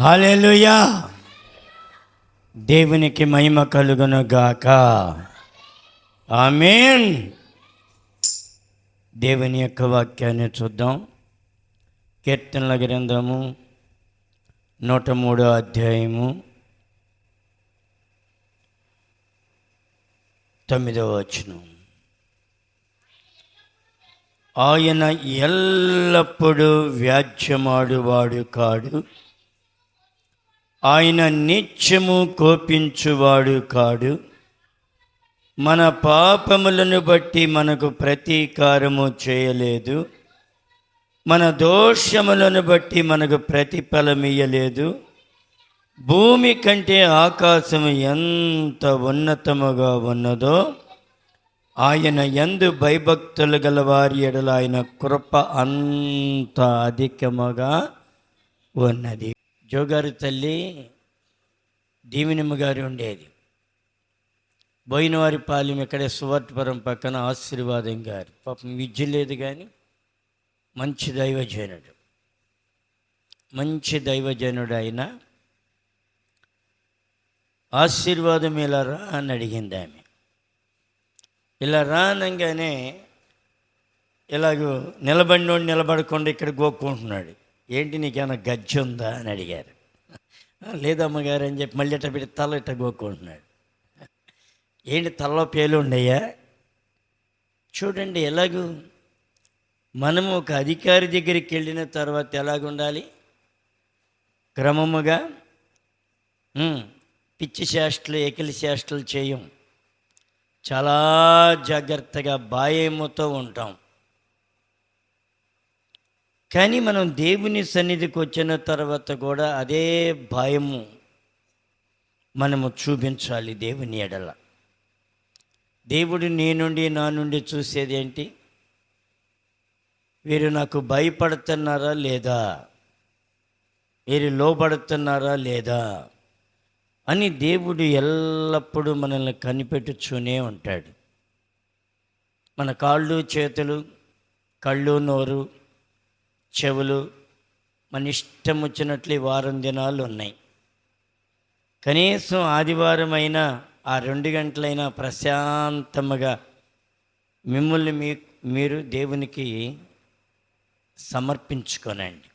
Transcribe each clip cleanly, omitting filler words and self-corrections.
హల్లెలూయా. దేవునికి మహిమ కలుగును గాక. ఆమేన్. దేవుని యొక్క వాక్యాన్ని చూద్దాం. కీర్తనల గ్రంథము 103 అధ్యాయము 9వ వచనం. ఆయన ఎల్లప్పుడూ వ్యాజ్యమాడువాడు కాడు, ఆయన నిత్యము కోపించువాడు కాడు. మన పాపములను బట్టి మనకు ప్రతీకారము చేయలేదు, మన దోషములను బట్టి మనకు ప్రతిఫలమియ్యలేదు. భూమి కంటే ఆకాశము ఎంత ఉన్నతముగా ఉన్నదో, ఆయన యందు భయభక్తులు గల వారి ఎడల ఆయన కృప అంత అధికముగా ఉన్నది. జోగారు తల్లి దీవినమ్మ గారు ఉండేది. బోయినవారి పాలెం ఇక్కడే సువర్ణపురం పక్కన ఆశీర్వాదం గారు. పాపం విద్య లేదు కానీ మంచి దైవజనుడు ఆయన. ఆశీర్వాదం ఇలా రా అని అడిగింది ఆమె. ఇలా రానంగానే ఇలాగూ నిలబడకుండా ఇక్కడ గోక్కుంటున్నాడు. ఏంటి నీకేమైనా గజ్జి ఉందా అని అడిగారు. లేదమ్మగారు అని చెప్పి మళ్ళీ ఇట్ట పెట్టి తల ఇట్ట గోక్కుంటున్నాడు. ఏంటి తలలో పేలు ఉండయ్యా? చూడండి, ఎలాగూ మనము ఒక అధికారి దగ్గరికి వెళ్ళిన తర్వాత ఎలాగుండాలి? క్రమముగా పిచ్చి చేష్టలు, ఎకిలి చేష్టలు చేయం. చాలా జాగ్రత్తగా భయముతో ఉంటాం. కానీ మనం దేవుని సన్నిధికి వచ్చిన తర్వాత కూడా అదే భయము మనము చూపించాలి దేవుని ఎడల. దేవుడు నా నుండి చూసేది ఏంటి? వీరు నాకు భయపడుతున్నారా లేదా, వీరు లోబడుతున్నారా లేదా అని దేవుడు ఎల్లప్పుడూ మనల్ని కనిపెట్టుతూనే ఉంటాడు. మన కాళ్ళు, చేతులు, కళ్ళు, నోరు, చెవులు మన ఇష్టం వచ్చినట్లు వారం దినాలు ఉన్నాయి. కనీసం ఆదివారం అయినా ఆ 2 గంటలైనా ప్రశాంతముగా మిమ్మల్ని మీరు దేవునికి సమర్పించుకోనండి.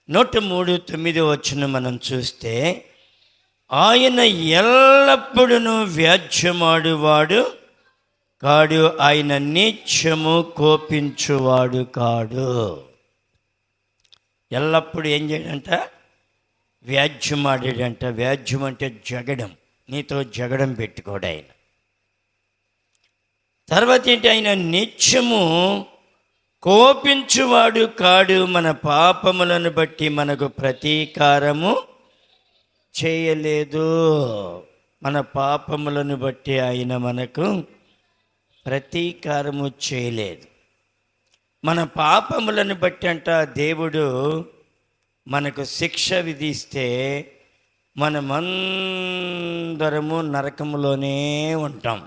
103:9 వచనం మనం చూస్తే, ఆయన ఎల్లప్పుడూ వ్యాజ్యమాడువాడు కాడు, ఆయన నిత్యము కోపించువాడు కాడు. ఎల్లప్పుడూ ఏం చేయడంట? వ్యాజ్యమాడాడంట. వ్యాజ్యం అంటే జగడం, నీతో జగడం పెట్టుకోడు ఆయన. తర్వాత ఏంటి? ఆయన నిత్యము కోపించువాడు కాడు, మన పాపములను బట్టి మనకు ప్రతీకారము చేయలేదు. మన పాపములను బట్టి ఆయన మనకు ప్రతీకారము చేయలేదు. మన పాపములను బట్టి అంట దేవుడు మనకు శిక్ష విధిస్తే మనమందరము నరకములోనే ఉంటాం.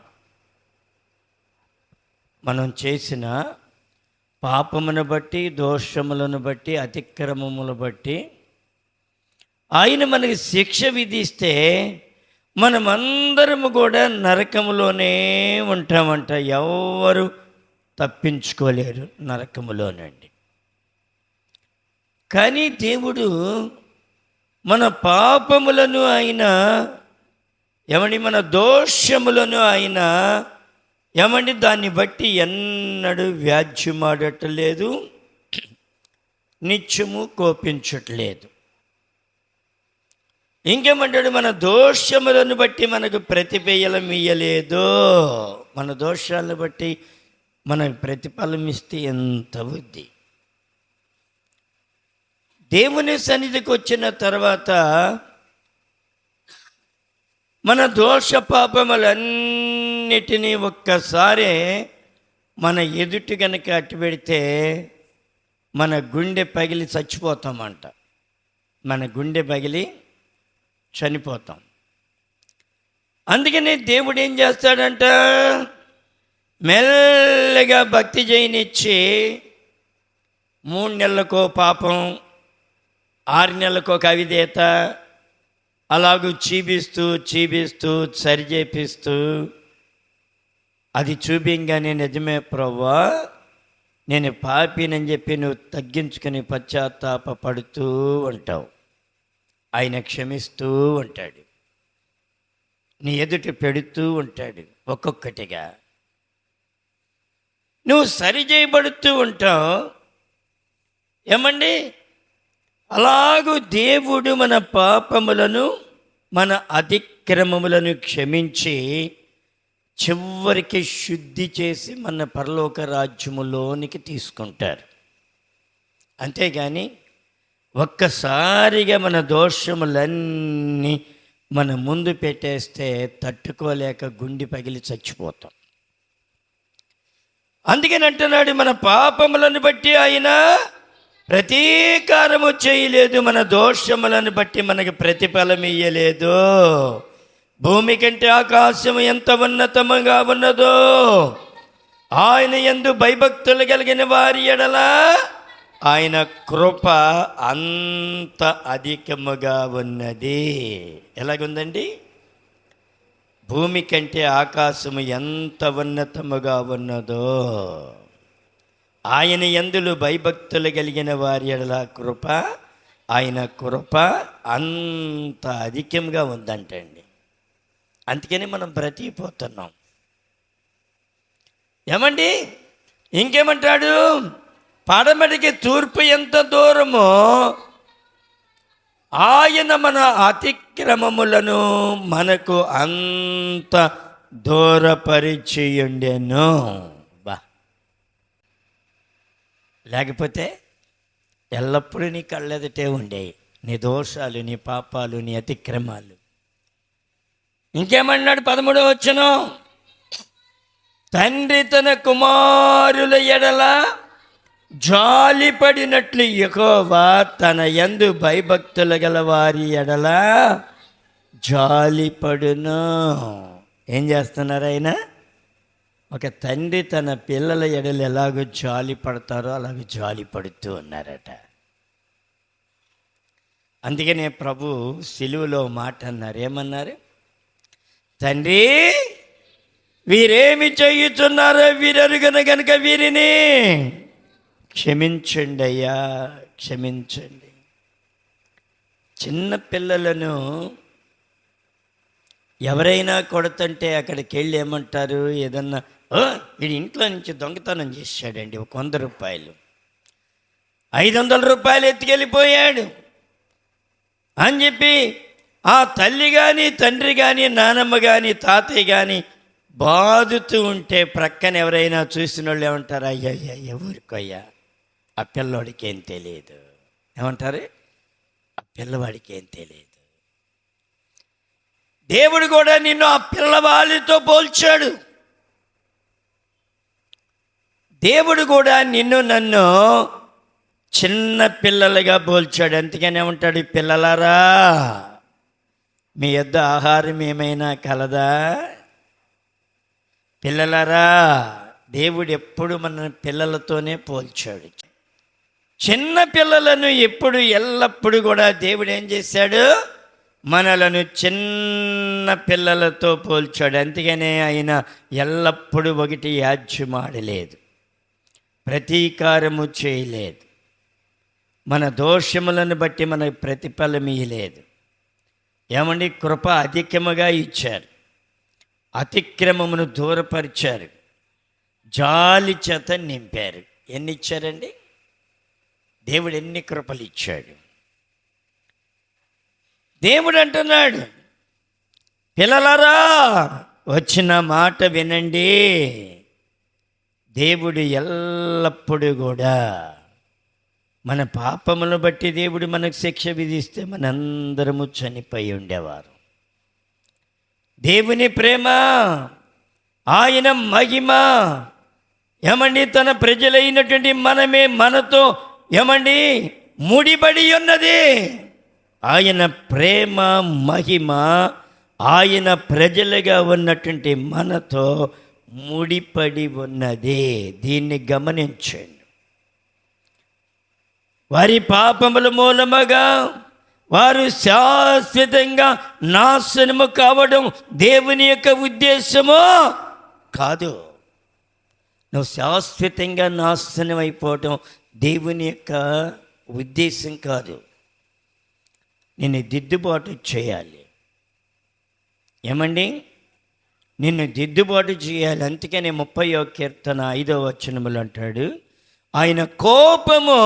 మనం చేసిన పాపమును బట్టి, దోషములను బట్టి, అతిక్రమములను బట్టి ఆయన మనకి శిక్ష విధిస్తే మనమందరము కూడా నరకములోనే ఉంటామంట. ఎవరు తప్పించుకోలేరు నరకములోనండి. కానీ దేవుడు మన పాపములను ఆయన మన దోషములను ఆయన దాన్ని బట్టి ఎన్నడూ వ్యాజ్యమాడట్లేదు, నిత్యము కోపించట్లేదు. ఇంకేమంటాడు? మన దోషములను బట్టి మనకు ప్రతిఫలం ఇయ్యలేదు. మన దోషాలను బట్టి మనకు ప్రతిఫలం ఇస్తే ఎంత బుద్ధి. దేవుని సన్నిధికి వచ్చిన తర్వాత మన దోష పాపములన్నిటినీ ఒక్కసారి మన ఎదుటి కనుక అట్టు పెడితే మన గుండె పగిలి చచ్చిపోతామంట. మన గుండె పగిలి చనిపోతాం. అందుకనే దేవుడు ఏం చేస్తాడంట? మెల్లగా భక్తి చేయనిచ్చి 3 నెలలకో పాపం, 6 నెలలకో అవిధేయత, అలాగూ చీబిస్తూ సరిచేపిస్తూ అది చూపించగానే నిజమే ప్రభువా నేను పాపినని చెప్పి నువ్వు తగ్గించుకుని పశ్చాత్తాప పడుతూ ఉంటావు. ఆయన క్షమిస్తూ ఉంటాడు, నీ ఎదుట పెడుతూ ఉంటాడు. ఒక్కొక్కటిగా నువ్వు సరిచేయబడుతూ ఉంటావు. ఏమండి, అలాగూ దేవుడు మన పాపములను మన అతిక్రమములను క్షమించి చివరికి శుద్ధి చేసి మన పరలోక రాజ్యములోనికి తీసుకుంటారు. అంతేగాని ఒక్కసారిగా మన దోషములన్నీ మన ముందు పెట్టేస్తే తట్టుకోలేక గుండె పగిలి చచ్చిపోతాం. అందుకని అంటున్నాడు, మన పాపములను బట్టి ఆయన ప్రతీకారము చేయలేదు, మన దోషములను బట్టి మనకు ప్రతిఫలం ఇయ్యలేదు. భూమి కంటే ఆకాశం ఎంత ఉన్నతముగా ఉన్నదో ఆయన యందు భయభక్తులు కలిగిన వారి ఎడల ఆయన కృప అంత అధికముగా ఉన్నది. ఎలాగుందండి? భూమి కంటే ఆకాశము ఎంత ఉన్నతముగా ఉన్నదో ఆయన యందులు భయభక్తులు కలిగిన వారి ఎడల కృప, ఆయన కృప అంత అధికంగా ఉందంటండి. అందుకని మనం బ్రతికిపోతున్నాం. ఏమండి, ఇంకేమంటాడు? పడమటికి తూర్పు ఎంత దూరమో ఆయన మన అతిక్రమములను మనకు అంత దూరపరిచియుండెను. బా, లేకపోతే ఎల్లప్పుడూ నీ కళ్ళెదటే ఉండేవి నీ దోషాలు, నీ పాపాలు, నీ అతిక్రమాలు. ఇంకేమన్నాడు 13వ వచనం? తండ్రి తన కుమారుల ఎడల జాలిపడినట్లు యెహోవా తన యందు భయభక్తులు గల వారి ఎడల జాలిపడును. ఏం చేస్తున్నారు ఆయన? ఒక తండ్రి తన పిల్లల ఎడల ఎలాగో జాలి పడతారో అలాగో జాలి పడుతూ ఉన్నారట. అందుకనే ప్రభు సిలువలో మాట అన్నారు. ఏమన్నారు? తండ్రి, వీరేమి చేయుచున్నారో వీరెరుగను గనుక వీరిని క్షమించండి అయ్యా, క్షమించండి. చిన్న పిల్లలను ఎవరైనా కొడుతుంటే అక్కడికి వెళ్ళి ఏమంటారు? ఏదన్నా వీడి ఇంట్లో నుంచి దొంగతనం చేశాడండి, ఒక 100 రూపాయలు, 500 రూపాయలు ఎత్తుకెళ్ళిపోయాడు అని చెప్పి ఆ తల్లి కానీ, తండ్రి కానీ, నానమ్మ కానీ, తాతయ్య కానీ బాదుతూ ఉంటే ప్రక్కన ఎవరైనా చూసిన వాళ్ళు ఏమంటారు? అయ్యయ్యా ఎవరికయ్యా, ఆ పిల్లవాడికి ఏం తెలియదు. ఏమంటారు? ఆ పిల్లవాడికి ఏం తెలియదు. దేవుడు కూడా నిన్ను ఆ పిల్లవాడితో పోల్చాడు. దేవుడు కూడా నిన్ను నన్ను చిన్న పిల్లలుగా పోల్చాడు. అందుకని ఏమంటాడు? పిల్లలారా, మీ యొద్ద ఆహారం ఏమైనా కలదా? పిల్లలారా, దేవుడు ఎప్పుడు మన పిల్లలతోనే పోల్చాడు. చిన్న పిల్లలను ఎల్లప్పుడూ కూడా దేవుడు ఏం చేశాడు? మనలను చిన్న పిల్లలతో పోల్చాడు. అందుకనే ఆయన ఎల్లప్పుడూ ఒకటి యాజ్యమాడలేదు, ప్రతీకారము చేయలేదు, మన దోషములను బట్టి మనకు ప్రతిఫలం ఇయ్యలేదు. ఏమండి? కృప అధికముగా ఇచ్చారు, అతిక్రమమును దూరపరిచారు, జాలి చేత నింపారు. ఎన్ని ఇచ్చారండి? దేవుడు ఎన్ని కృపలు ఇచ్చాడు. దేవుడు అంటున్నాడు, పిల్లలారా వచ్చిన మాట వినండి. దేవుడు ఎల్లప్పుడూ కూడా మన పాపములను బట్టి దేవుడు మనకు శిక్ష విధిస్తే మనందరము చనిపోయి ఉండేవారు. దేవుని ప్రేమ, ఆయన మహిమ, ఏమండి, తన ప్రజలైనటువంటి మనతో ఏమండి ముడిపడి ఉన్నది. ఆయన ప్రేమ, మహిమ ఆయన ప్రజలుగా ఉన్నటువంటి మనతో ముడిపడి ఉన్నది. దీన్ని గమనించండి. వారి పాపముల మూలముగా వారు శాశ్వతంగా నాశనము కావడం దేవుని యొక్క ఉద్దేశము కాదు. నువ్వు శాశ్వతంగా నాశనం అయిపోవడం దేవుని యొక్క ఉద్దేశం కాదు. నిన్ను దిద్దుబాటు చేయాలి. ఏమండి, నిన్ను దిద్దుబాటు చేయాలి. అందుకనే 30వ కీర్తన 5వ వచనములు అంటాడు, ఆయన కోపము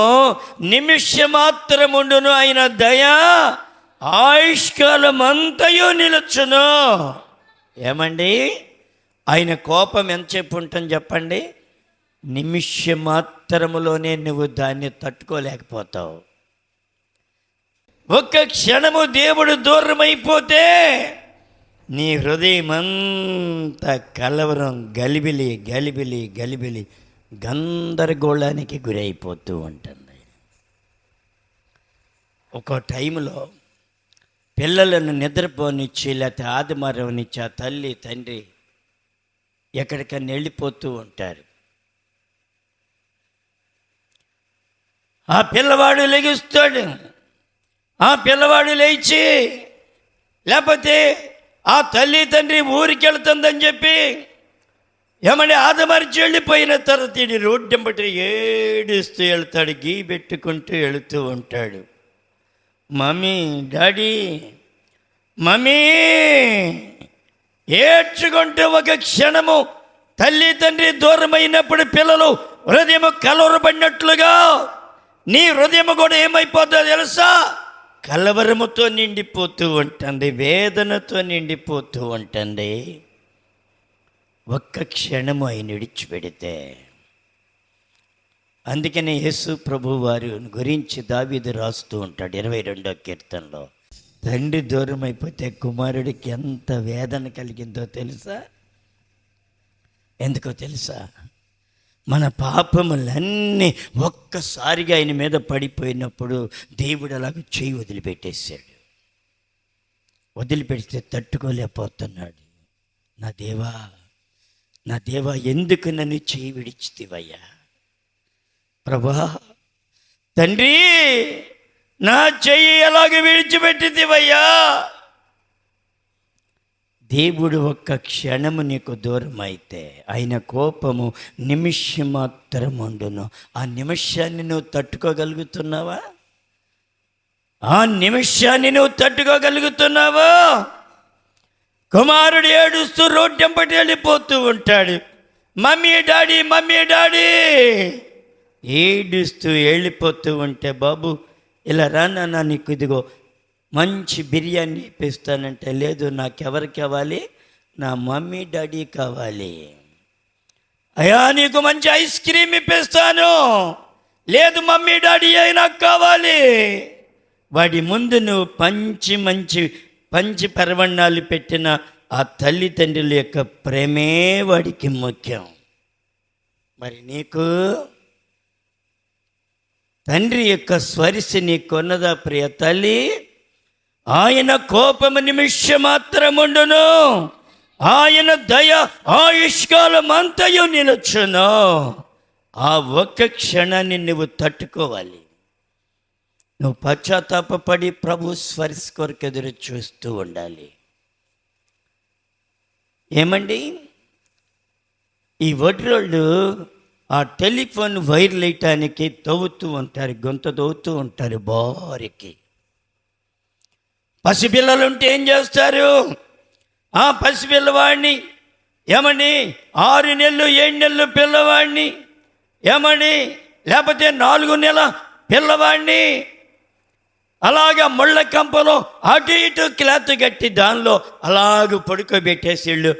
నిమిషమాత్రముండును, ఆయన దయ ఆయుష్కాలమంతయు నిలుచును. ఏమండి, ఆయన కోపం ఎంతసేపు ఉంటుంది చెప్పండి? నిమిషమాత్రములోనే నువ్వు దాన్ని తట్టుకోలేకపోతావు. ఒక్క క్షణము దేవుడు దూరమైపోతే నీ హృదయం అంతా కలవరం, గలిబిలి గలిబిలి గలిబిలి గందరగోళానికి గురైపోతూ ఉంటుంది. ఒక టైంలో పిల్లలను నిద్రపోనిచ్చి లేకపోతే ఆదిమరవనిచ్చి ఆ తల్లి తండ్రి ఎక్కడికన్నా వెళ్ళిపోతూ ఉంటారు. ఆ పిల్లవాడు లెగుస్తాడు. ఆ పిల్లవాడు లేచి లేకపోతే ఆ తల్లి తండ్రి ఊరికి వెళ్తుందని చెప్పి ఏమంటే ఆదమరిచి వెళ్ళిపోయిన తర్వాత ఇది రోడ్డెంబటి ఏడుస్తూ వెళ్తాడు, గీ పెట్టుకుంటూ వెళుతూ ఉంటాడు. మమ్మీ, డాడీ, మమ్మీ ఏడ్చుకుంటూ ఒక క్షణము తల్లి తండ్రి దూరమైనప్పుడు పిల్లలు హృదయము కలవరపడినట్లుగా నీ హృదయము కూడా ఏమైపోతుందో తెలుసా? కలవరముతో నిండిపోతూ ఉంటుంది, వేదనతో నిండిపోతూ ఉంటుంది. ఒక్క క్షణము ఆయన విడిచిపెడితే. అందుకనే యేసు ప్రభు వారి గురించి దావీదు రాస్తూ ఉంటాడు 22వ కీర్తనలో, తండ్రి దూరం అయిపోతే కుమారుడికి ఎంత వేదన కలిగిందో తెలుసా? ఎందుకో తెలుసా? మన పాపములన్నీ ఒక్కసారిగా ఆయన మీద పడిపోయినప్పుడు దేవుడు అలాగ చేయి వదిలిపెట్టేశాడు. వదిలిపెడితే తట్టుకోలేకపోతున్నాడు. నా దేవా, నా దేవా, ఎందుకు నన్ను చేయి విడిచితివయ్యా? ప్రభా, తండ్రి, నా చెయ్యి ఎలాగ విడిచిపెట్టితివయ్యా? దేవుడు ఒక్క క్షణము నీకు దూరం అయితే ఆయన కోపము నిమిషం మాత్రం ఉండును. ఆ నిమిషాన్ని నువ్వు తట్టుకోగలుగుతున్నావా? ఆ నిమిషాన్ని నువ్వు తట్టుకోగలుగుతున్నావా? కుమారుడు ఏడుస్తూ రోడ్డెంబటి వెళ్ళిపోతూ ఉంటాడు. మమ్మీ డాడీ, మమ్మీ డాడీ ఏడుస్తూ వెళ్ళిపోతూ ఉంటే, బాబు ఇలా రా నాన్న, నీకు ఇదిగో మంచి బిర్యానీ ఇప్పిస్తానంటే, లేదు నాకెవరు కావాలి? నా మమ్మీ డాడీ కావాలి. అయ్యా నీకు మంచి ఐస్ క్రీమ్ ఇప్పిస్తాను, లేదు మమ్మీ డాడీ అయి నాకు కావాలి. వాడి ముందు నువ్వు మంచి పరవణాలు పెట్టిన ఆ తల్లిదండ్రుల యొక్క ప్రేమే వాడికి ముఖ్యం. మరి నీకు తండ్రి యొక్క స్పర్శ నీకున్నదా ప్రియ తల్లి? ఆయన కోపము నిమిషం మాత్రముండును, ఆయన దయ ఆయుష్కాలమంతయు నిలుచును. ఆ ఒక్క క్షణాన్ని నువ్వు తట్టుకోవాలి. నువ్వు పశ్చాత్తాపడి ప్రభు స్పర్శ కొరకు ఎదురు చూస్తూ ఉండాలి. ఏమండి, ఈ వడ్రోళ్ళు ఆ టెలిఫోన్ వైర్లు వేయటానికి తవ్వుతూ ఉంటారు, గొంత తవ్వుతూ ఉంటారు బారికి. పసిపిల్లలు ఉంటే ఏం చేస్తారు? ఆ పసిపిల్లవాడిని ఏమని 6 నెలలు 7 నెలలు పిల్లవాడిని ఏమని, లేకపోతే 4 నెలల పిల్లవాడిని అలాగా ముళ్ళ కంపలో అటు ఇటు క్లాత్ కట్టి దానిలో అలాగ పడుకోబెట్టేసి వీళ్ళు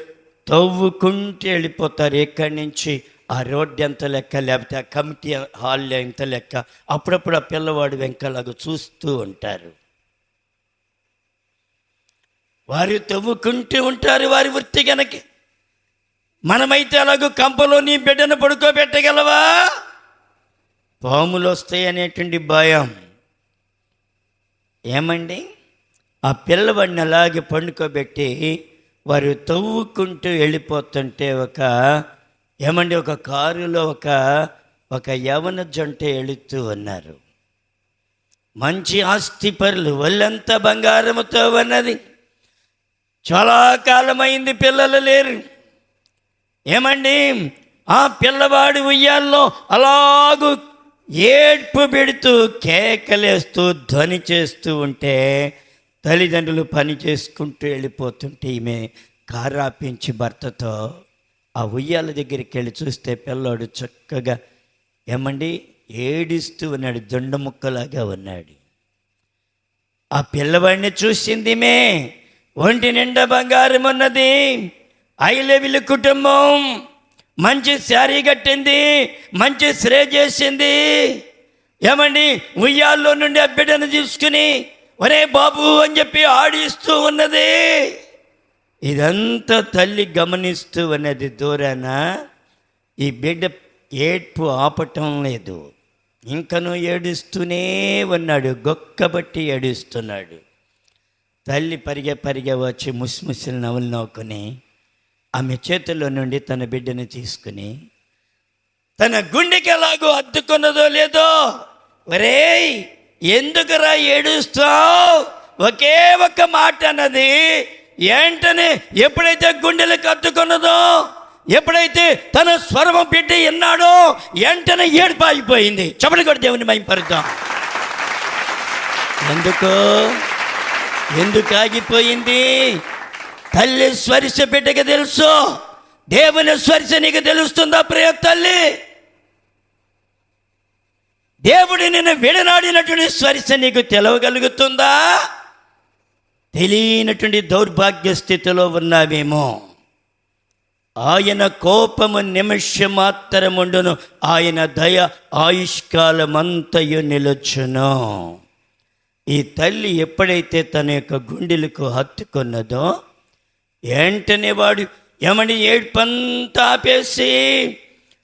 తవ్వుకుంటూ వెళ్ళిపోతారు. ఎక్కడి నుంచి ఆ రోడ్డు ఎంత లెక్క, లేకపోతే ఆ కమిటీ హాల్ ఎంత లెక్క. అప్పుడప్పుడు ఆ పిల్లవాడు వెంకలాగా చూస్తూ ఉంటారు. వారు తవ్వుకుంటూ ఉంటారు వారి వృత్తి కనుక. మనమైతే అలాగూ కంపలో నీ బిడ్డను పడుకోబెట్టగలవా? పాములు వస్తాయి అనేటువంటి భయం. ఏమండి, ఆ పిల్లవాడిని అలాగే పండుకోబెట్టి వారు తవ్వుకుంటూ వెళ్ళిపోతుంటే ఒక కారులో ఒక యవన జంట వెళుతూ ఉన్నారు. మంచి ఆస్తి పరులు, ఒళ్ళంతా బంగారముతో ఉన్నది. చాలా కాలమైంది, పిల్లలు లేరు. ఏమండి, ఆ పిల్లవాడు ఉయ్యాల్లో అలాగూ ఏడ్పు పెడుతూ కేకలేస్తూ ధ్వని చేస్తూ ఉంటే తల్లిదండ్రులు పని చేసుకుంటూ వెళ్ళిపోతుంటే ఈమె కారాపించి భర్తతో ఆ ఉయ్యాల దగ్గరికి వెళ్ళి చూస్తే పిల్లోడు చక్కగా ఏమండి ఏడుస్తూ ఉన్నాడు, దొండ ముక్కలాగా ఉన్నాడు. ఆ పిల్లవాడిని చూసింది మే, ఒంటి నిండా బంగారం ఉన్నది, ఐలెవిల్ కుటుంబం, మంచి శారీ కట్టింది, మంచి శ్రే చేసింది. ఏమండి ఉయ్యాల్లో నుండి ఆ బిడ్డను తీసుకుని ఒరే బాబు అని చెప్పి ఆడిస్తూ ఉన్నది. ఇదంతా తల్లి గమనిస్తూ ఉన్నది దూరాన. ఈ బిడ్డ ఏడ్పు ఆపటం లేదు, ఇంకనూ ఏడుస్తూనే ఉన్నాడు, గొక్కబట్టి ఏడుస్తున్నాడు. తల్లి పరిగె వచ్చి ముసిముసిలు నవ్వులు నవ్వుకుని ఆమె చేతుల్లో నుండి తన బిడ్డను తీసుకుని తన గుండెకి ఎలాగో అద్దుకున్నదో లేదో, ఒరేయ్ ఎందుకురా ఏడుస్తావు, ఒకే ఒక్క మాట అన్నది. ఏంటనే ఎప్పుడైతే గుండెలకు అద్దుకున్నదో, ఎప్పుడైతే తన స్వరము బిడ్డ విన్నాడో వెంటనే ఏడుపు ఆగిపోయింది. చెప్పలు కూడా దేవుని మహిమపరుద్దాం. ఎందుకు ఆగిపోయింది? తల్లి స్పర్శ బిడ్డకి తెలుసు, దేవుని స్పర్శ నీకు తెలుస్తుందా ప్రియ తల్లి? దేవుడు నిన్ను విడనాడినటువంటి స్పర్శ నీకు తెలవగలుగుతుందా? తెలియనటువంటి దౌర్భాగ్య స్థితిలో ఉన్నావేమో. ఆయన కోపము నిమిషం మాత్రముండును, ఆయన దయ ఆయుష్కాలమంతయు నిలుచును. ఈ తల్లి ఎప్పుడైతే తన యొక్క గుండెలకు హత్తుకున్నదో వెంటనే వాడు ఏమని ఏడ్పంతా ఆపేసి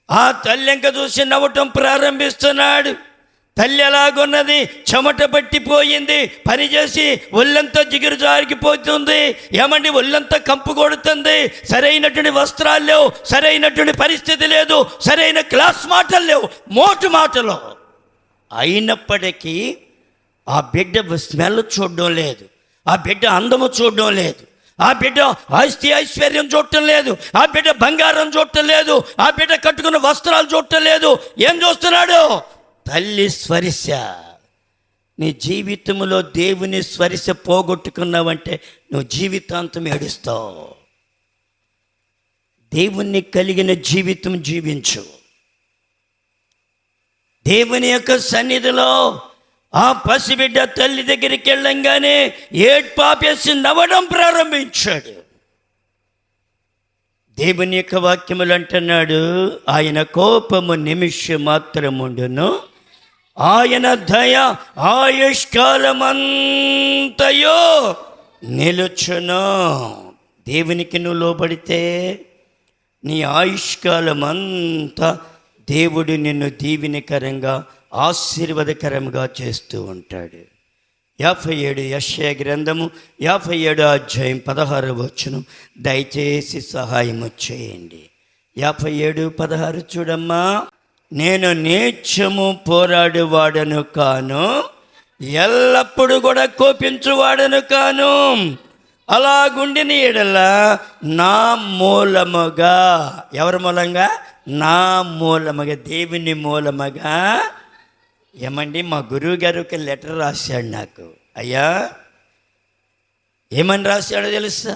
ఆ తల్లి ఇంక చూసి నవ్వటం ప్రారంభిస్తున్నాడు. తల్లి ఎలాగున్నది, చెమట పట్టిపోయింది, పనిచేసి ఒళ్ళంతా జిగురు జారిపోతుంది. ఏమండి ఒళ్ళంతా కంపు కొడుతుంది, సరైనటువంటి వస్త్రాలు లేవు, సరైనటువంటి పరిస్థితి లేదు, సరైన క్లాస్ మాటలు లేవు, మోటు మాటలు. అయినప్పటికీ ఆ బిడ్డ స్మెల్ చూడడం లేదు, ఆ బిడ్డ అందము చూడడం లేదు, ఆ బిడ్డ ఆస్తి ఐశ్వర్యం చూడటం లేదు, ఆ బిడ్డ బంగారం చూడటం లేదు, ఆ బిడ్డ కట్టుకున్న వస్త్రాలు చూడటం లేదు. ఏం చూస్తున్నాడు? తల్లి స్పర్శ. నీ జీవితంలో దేవుని స్పర్శ పోగొట్టుకున్నావంటే నువ్వు జీవితాంతం ఏడుస్తావు. దేవుణ్ణి కలిగిన జీవితం జీవించు. దేవుని యొక్క సన్నిధిలో ఆ పసిబిడ్డ తల్లి దగ్గరికి వెళ్ళంగానే ఏడ్పాపేసి నవ్వడం ప్రారంభించాడు. దేవుని యొక్క వాక్యములు అంటున్నాడు, ఆయన కోపము నిమిషం మాత్రముండును, ఆయన దయ ఆయుష్కాలమంతయో నిలుచును. దేవునికి నువ్వు లోబడితే నీ ఆయుష్కాలమంతా దేవుడు నిన్ను దీవెనకరంగా ఆశీర్వాదకరంగా చేస్తూ ఉంటాడు. 57 యెషయా గ్రంథము 57 అధ్యాయం 16 వచనం దయచేసి సహాయము చేయండి. 57:16 చూడమ్మా. నేను నీచము పోరాడువాడను కాను, ఎల్లప్పుడూ కూడా కోపించువాడను కాను. అలాగుండిన ఎడల నా మూలముగా, ఎవరి మూలంగా? నా మూలముగా, దేవుని మూలముగా. ఏమండి మా గురువు గారు ఒక లెటర్ రాశాడు నాకు. అయ్యా ఏమని రాశాడో తెలుసా?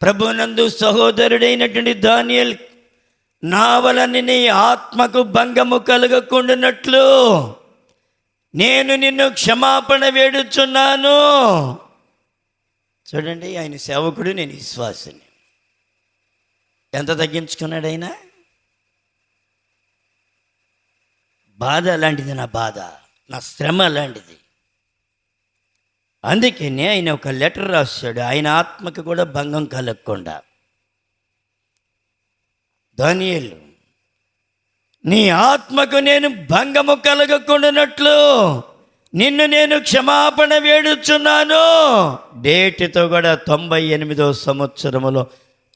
ప్రభునందు సహోదరుడైనటువంటి దానియేల్, నా వలన నీ ఆత్మకు భంగము కలగకుండానట్లు నేను నిన్ను క్షమాపణ వేడుచున్నాను. చూడండి, ఆయన సేవకుడు, నేను విశ్వాసిని. ఎంత తగ్గించుకున్నాడు ఆయన. బాధ అలాంటిది, నా బాధ, నా శ్రమ అలాంటిది. అందుకనే ఆయన ఒక లెటర్ రాశాడు, ఆయన ఆత్మకు కూడా భంగం కలగకుండా. దానియేలు, నీ ఆత్మకు నేను భంగము కలగకుండానట్లు నిన్ను నేను క్షమాపణ వేడుచున్నాను. డేట్తో కూడా 98వ సంవత్సరములో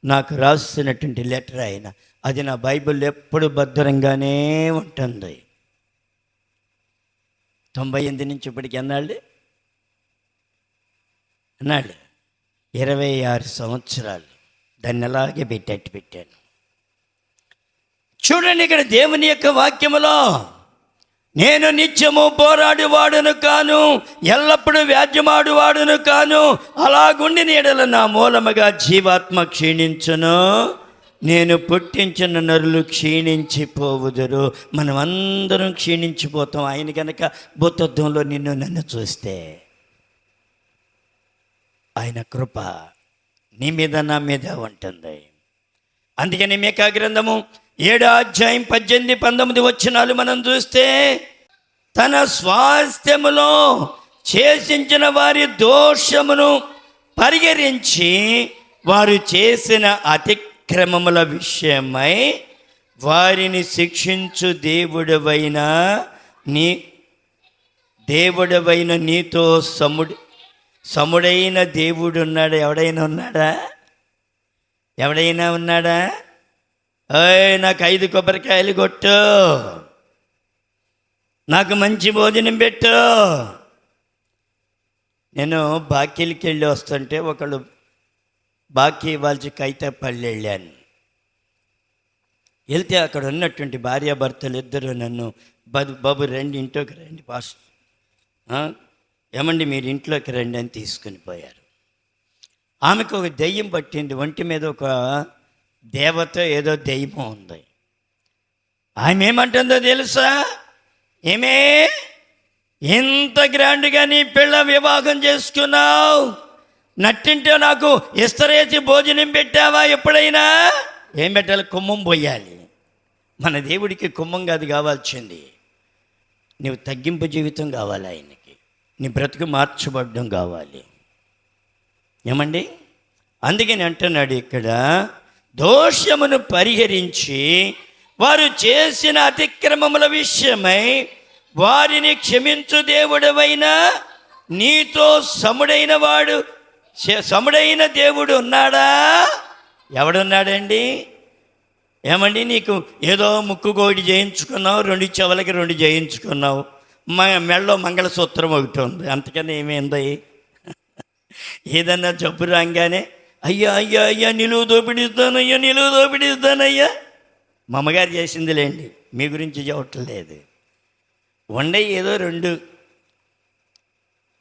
నాకు రాసినటువంటి లెటర్ ఆయన. అది నా బైబిల్ ఎప్పుడు భద్రంగానే ఉంటుంది. 98 నుంచి ఇప్పటికి ఎన్నాళ్ళు 26 సంవత్సరాలు దాన్ని అలాగే పెట్టాను. చూడండి, ఇక్కడ దేవుని యొక్క వాక్యములో నేను నిత్యము పోరాడువాడును కాను, ఎల్లప్పుడూ వ్యాజ్యమాడువాడును కాను, అలాగుండి నీడల నా మూలముగా జీవాత్మ క్షీణించును, నేను పుట్టించిన నరులు క్షీణించిపోవుదురు. మనం అందరం క్షీణించిపోతాం. ఆయన కనుక భూతత్వంలో నిన్ను నన్ను చూస్తే ఆయన కృప నీ మీద నా మీద ఉంటుంది. అందుకని మీకా గ్రంథము 7వ అధ్యాయం 18, 19 వచనాలు మనం చూస్తే, తన స్వాస్థ్యములో చేసించిన వారి దోషమును పరిహరించి వారు చేసిన అతిక్రమముల విషయమై వారిని శిక్షించు దేవుడవైన నీతో సముడైన దేవుడు ఉన్నాడు. ఎవడైనా ఉన్నాడా? నాకు 5 కొబ్బరికాయలు కొట్టు, నాకు మంచి భోజనం పెట్టు. నేను బాకీలకి వెళ్ళి వస్తుంటే ఒకళ్ళు బాకీ ఇవ్వాల్సి కైతపల్లి వెళ్ళాను. వెళ్తే అక్కడ ఉన్నటువంటి భార్యాభర్తలు ఇద్దరు నన్ను బాబు రండి, ఇంట్లోకి రండి, పాస్టర్ ఏమండి మీరు ఇంట్లోకి రండి అని తీసుకుని పోయారు. ఆమెకు ఒక దెయ్యం పట్టింది, ఒంటి మీద ఒక దేవత ఏదో దెయ్యం ఉంది. ఆమె ఏమంటుందో తెలుసా? ఏమే ఇంత గ్రాండ్గా నీ పిల్ల వివాహం చేసుకున్నావు, నట్టింటే నాకు ఇస్తరేసి భోజనం పెట్టావా ఎప్పుడైనా? ఏం పెట్టాలి? కుమ్మం పోయాలి. మన దేవుడికి కుమ్మం కాదు కావాల్సింది, నీవు తగ్గింపు జీవితం కావాలి. ఆయనకి నీ బ్రతుకు మార్చబడడం కావాలి. ఏమండి? అందుకని అంటున్నాడు ఇక్కడ, దోషమును పరిహరించి వారు చేసిన అతిక్రమముల విషయమై వారిని క్షమించు దేవుడవైన నీతో సముడైన దేవుడు ఉన్నాడా? ఎవడున్నాడండి? ఏమండి, నీకు ఏదో ముక్కుకోటి చేయించుకున్నావు, 2 చెవులకి 2 చేయించుకున్నావు, మెళ్ళలో మంగళసూత్రం ఒకటి ఉంది, అంతకన్నా ఏమైంది? ఏదన్నా జబ్బు రాగానే అయ్యా నిలువు దోపిడిస్తానయ్యా. మా అమ్మగారు చేసిందిలేండి, మీ గురించి చెప్పట్లేదు. ఏదో 2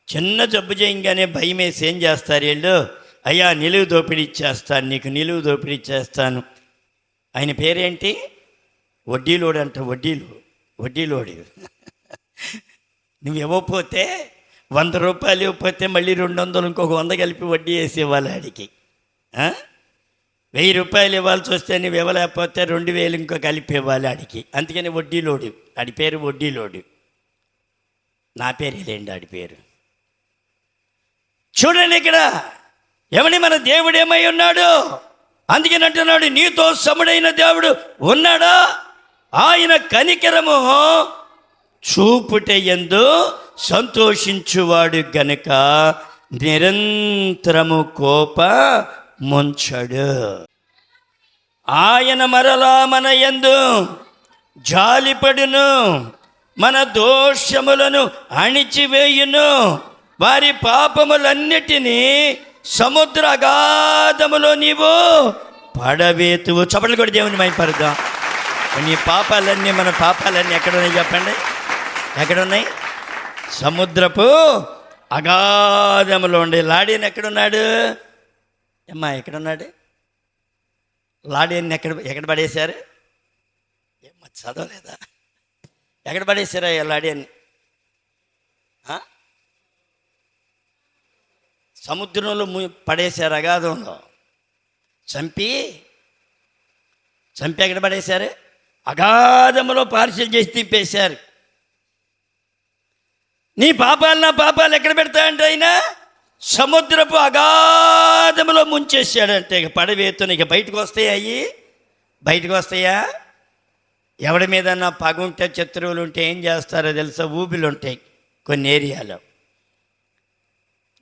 చిన్న జబ్బు చేయగానే భయం వేసి ఏం చేస్తారు వీళ్ళు? అయ్యా నిలువు దోపిడీ ఇచ్చేస్తాను, నీకు నిలువు దోపిడీ ఇచ్చేస్తాను. ఆయన పేరేంటి? వడ్డీలోడు అంట. వడ్డీలోడు. నువ్వు ఇవ్వకపోతే 100 రూపాయలు ఇవ్వకపోతే మళ్ళీ 200 ఇంకొక 100 కలిపి వడ్డీ వేసేవాళ్ళు ఆడికి. 1000 రూపాయలు ఇవ్వాల్సి వస్తే నువ్వు ఇవ్వలేకపోతే 2000 ఇంకో కలిపి ఇవ్వాలి ఆడికి. అందుకని వడ్డీలోడు. ఆడి పేరు వడ్డీలోడు. నా పేరేలేండి ఆడి పేరు. చూడండి ఇక్కడ ఏమని మన దేవుడు ఏమై ఉన్నాడు? అందుకని అంటున్నాడు, నీతో సముడైన దేవుడు ఉన్నాడా? ఆయన కనికరము చూపుటయందు సంతోషించువాడు గనుక నిరంతరము కోప ముంచడు. ఆయన మరలా మన యందు జాలిపడును, మన దోషములను అణిచివేయును, వారి పాపములన్నిటినీ సముద్ర అగాధములో నీవు పడవేతువు. చప్పట్లు కూడా దేవుని మైపరుద్దాం. నీ పాపాలన్నీ, మన పాపాలన్నీ ఎక్కడున్నాయి చెప్పండి? ఎక్కడున్నాయి? సముద్రపు అగాధములో ఉండే. లాడీని ఎక్కడున్నాడు? అమ్మా ఎక్కడున్నాడు? లాడీని ఎక్కడ పడేశారు? ఏమ్మా చదవలేదా? ఎక్కడ పడేశారా లాడీని? సముద్రంలో పడేశారు, అగాధంలో. చంపి ఎక్కడ పడేశారు? అగాధములో పార్సల్ చేసి తిప్పేశారు. నీ పాపాలు నా పాపాలు ఎక్కడ పెడతాయంటే ఆయన సముద్రపు అగాధములో ముంచేసాడంటే ఇక పడవేతుని. ఇక బయటకు వస్తాయా? ఎవడి మీద నా పగ ఉంటే, శత్రువులు ఉంటే ఏం చేస్తారో తెలుసా? ఊబిలు ఉంటాయి కొన్ని ఏరియాలో.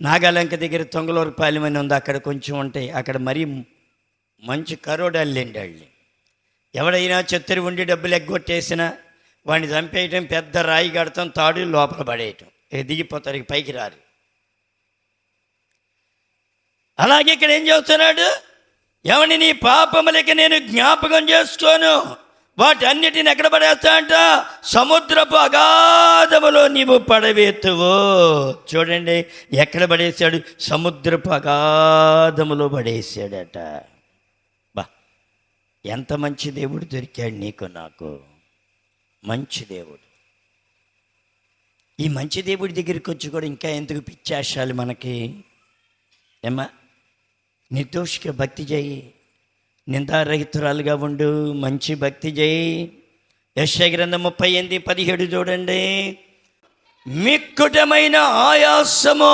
నాగాలంక దగ్గర తొంగలూరుపాలెం అని ఉంది, అక్కడ కొంచెం ఉంటాయి. అక్కడ మరీ మంచి కరోడాలు లేండి వాళ్ళు. ఎవడైనా చెత్తరు ఉండి డబ్బులు ఎగ్గొట్టేసినా, వాడిని చంపేయటం, పెద్ద రాయి కడతాం, తాడు లోపల పడేయటం, దిగిపోతారు, ఇక పైకి రారు. అలాగే ఇక్కడ ఏం చేస్తున్నాడు, ఎవని నీ పాపములకి నేను జ్ఞాపకం చేసుకోను, వాటన్నిటిని ఎక్కడ పడేస్తా అంట, సముద్రపు అగాధములో నీవు పడవేతువు. చూడండి ఎక్కడ పడేశాడు, సముద్రపు అగాధములో పడేసాడట. బా, ఎంత మంచి దేవుడు దొరికాడు నీకు నాకు, మంచి దేవుడు. ఈ మంచి దేవుడి దగ్గరికి వచ్చి కూడా ఇంకా ఎందుకు పిచ్చాశాలు మనకి? ఏమ్మా, నిర్దోషిగా భక్తి చేయి, నిందారహితురాలుగా ఉండు, మంచి భక్తి చేయి. యెషయా గ్రంథం 38:17 చూడండి. మిక్కుటమైన ఆయాసము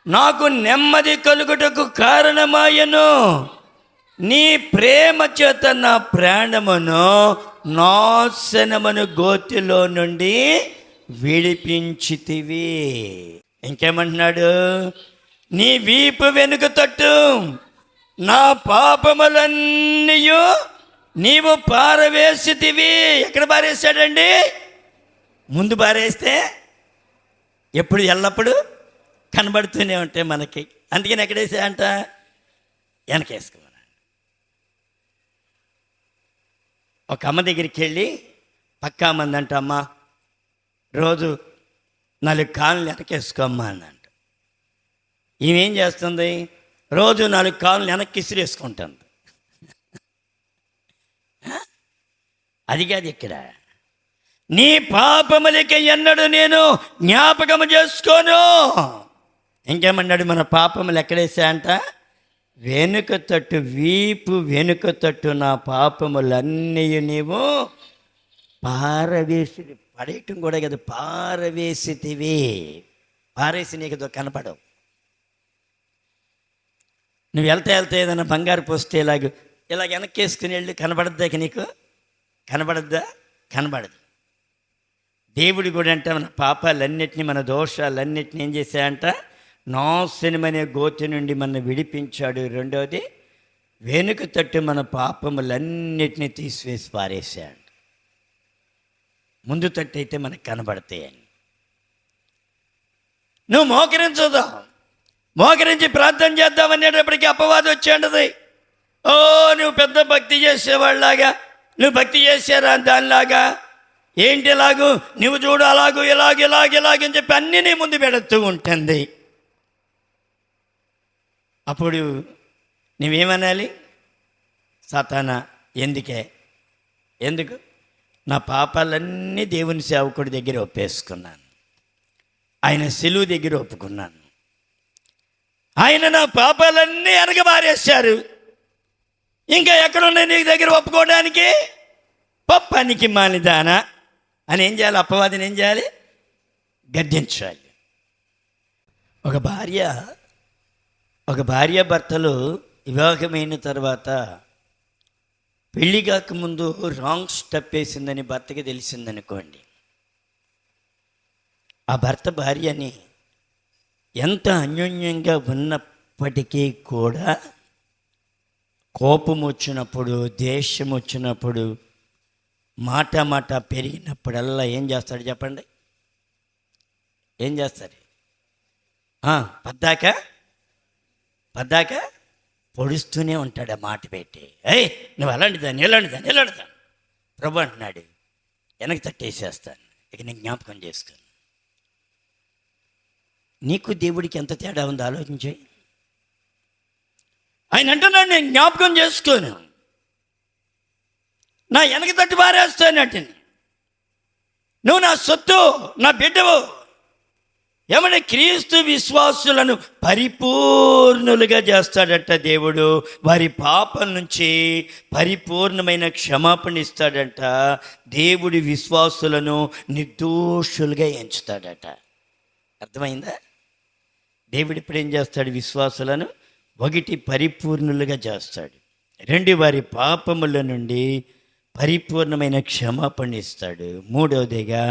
నాకు నెమ్మది కలుగుటకు కారణమాయను, నీ ప్రేమ చేత నా ప్రాణమును నాశనమును గోతిలో నుండి విడిపించితివి. ఇంకేమంటున్నాడు, నీ వీపు వెనుక తట్టు నా పాపములన్నీ నీవు పారవేసితివి. ఎక్కడ పారేసాడండి? ముందు పారేస్తే ఎప్పుడు ఎల్లప్పుడు కనబడుతూనే ఉంటాయి మనకి. అందుకని ఎక్కడేసా అంట, వెనకేసుకున్నాను. ఒక అమ్మ దగ్గరికి వెళ్ళి పక్కా మంది అంట, అమ్మ రోజు 4 కాళ్ళు వెనకేసుకోమ్మా అన్నంట. ఈమెం చేస్తుంది, రోజు 4 కాళ్ళు వెనక్కి ఇసిరేసుకుంటుంది. అది కాదు ఇక్కడ, నీ పాపములకి ఎన్నడూ నేను జ్ఞాపకము చేసుకోను. ఇంకేమన్నాడు, మన పాపములు ఎక్కడేసా అంట, వెనుక తట్టు, వీపు వెనుక తట్టు నా పాపములన్నీ నీవు పారవేసి, పడేయటం కూడా కదా, పారవేసితివి. పారేసి నీకు కనపడవు. నువ్వు వెళ్తే ఏదైనా బంగారు పోస్తే ఇలాగ వెనక్కేసుకుని వెళ్ళి కనబడద్దా నీకు? కనబడద్దా? కనబడదు. దేవుడు కూడా అంటే మన పాపాలన్నిటినీ, మన దోషాలన్నిటినీ ఏం చేశాయంట, నాశనమనే గోతి నుండి మన విడిపించాడు. రెండవది, వెనుక తట్టు మన పాపములన్నిటినీ తీసివేసి పారేసాడు. ముందు తట్టు అయితే మనకు కనబడతాయని. నువ్వు మోకరించదా, మోకరించి ప్రార్థన చేద్దామనేటప్పటికీ అపవాదం వచ్చేది. ఓ, నువ్వు పెద్ద భక్తి చేసేవాళ్ళలాగా, నువ్వు భక్తి చేసారా దానిలాగా, ఏంటి ఎలాగూ, నువ్వు చూడు అలాగూ ఇలాగని చెప్పి అన్నీ నీ ముందు పెడుతూ ఉంటుంది. అప్పుడు నువ్వేమనాలి, సాతానా ఎందుకు నా పాపాలన్నీ దేవుని సేవకుడి దగ్గర ఒప్పేసుకున్నాను, ఆయన సిలువ దగ్గర ఒప్పుకున్నాను, ఆయన నా పాపాలన్నీ వెనకబారేశారు, ఇంకా ఎక్కడున్నాయి నీ దగ్గర ఒప్పుకోవడానికి? పనికి మాలిదానా అని ఏం చేయాలి? అపవాదిని ఏం చేయాలి? గద్దించాలి. ఒక భార్య భర్తలు వివాహమైన తర్వాత పెళ్ళి కాకముందు రాంగ్ స్టెప్ వేసిందని భర్తకి తెలిసిందనుకోండి, ఆ భర్త భార్యని ఎంత అన్యోన్యంగా ఉన్నప్పటికీ కూడా కోపం వచ్చినప్పుడు, దేశం వచ్చినప్పుడు, మాట పెరిగినప్పుడల్లా ఏం చేస్తాడు చెప్పండి? ఏం చేస్తారు? పద్దాక పొడుస్తూనే ఉంటాడు, ఆ మాట పెట్టి. ఏయ్, నువ్వు ఎలాంటిదాన్ని ప్రభు అంటున్నాడు, వెనక్కి తట్టేసేస్తాను, ఇక నేను జ్ఞాపకం చేసుకోను. నీకు దేవుడికి ఎంత తేడా ఉందో ఆలోచించే. ఆయన అంటున్నాడు, నేను జ్ఞాపకం చేసుకోను, నా వెనక తట్టు పారేస్తానంటే, నువ్వు నా సొత్తు, నా బిడ్డవు. ఏమన్నా క్రీస్తు విశ్వాసులను పరిపూర్ణులుగా చేస్తాడట దేవుడు. వారి పాపం నుంచి పరిపూర్ణమైన క్షమాపణ ఇస్తాడంట. దేవుడి విశ్వాసులను నిర్దోషులుగా ఎంచుతాడట. అర్థమైందా? దేవుడు ఇప్పుడు ఏం చేస్తాడు? విశ్వాసులను 1 పరిపూర్ణులుగా చేస్తాడు, 2 వారి పాపముల నుండి పరిపూర్ణమైన క్షమాపణ ఇస్తాడు, 3వదిగా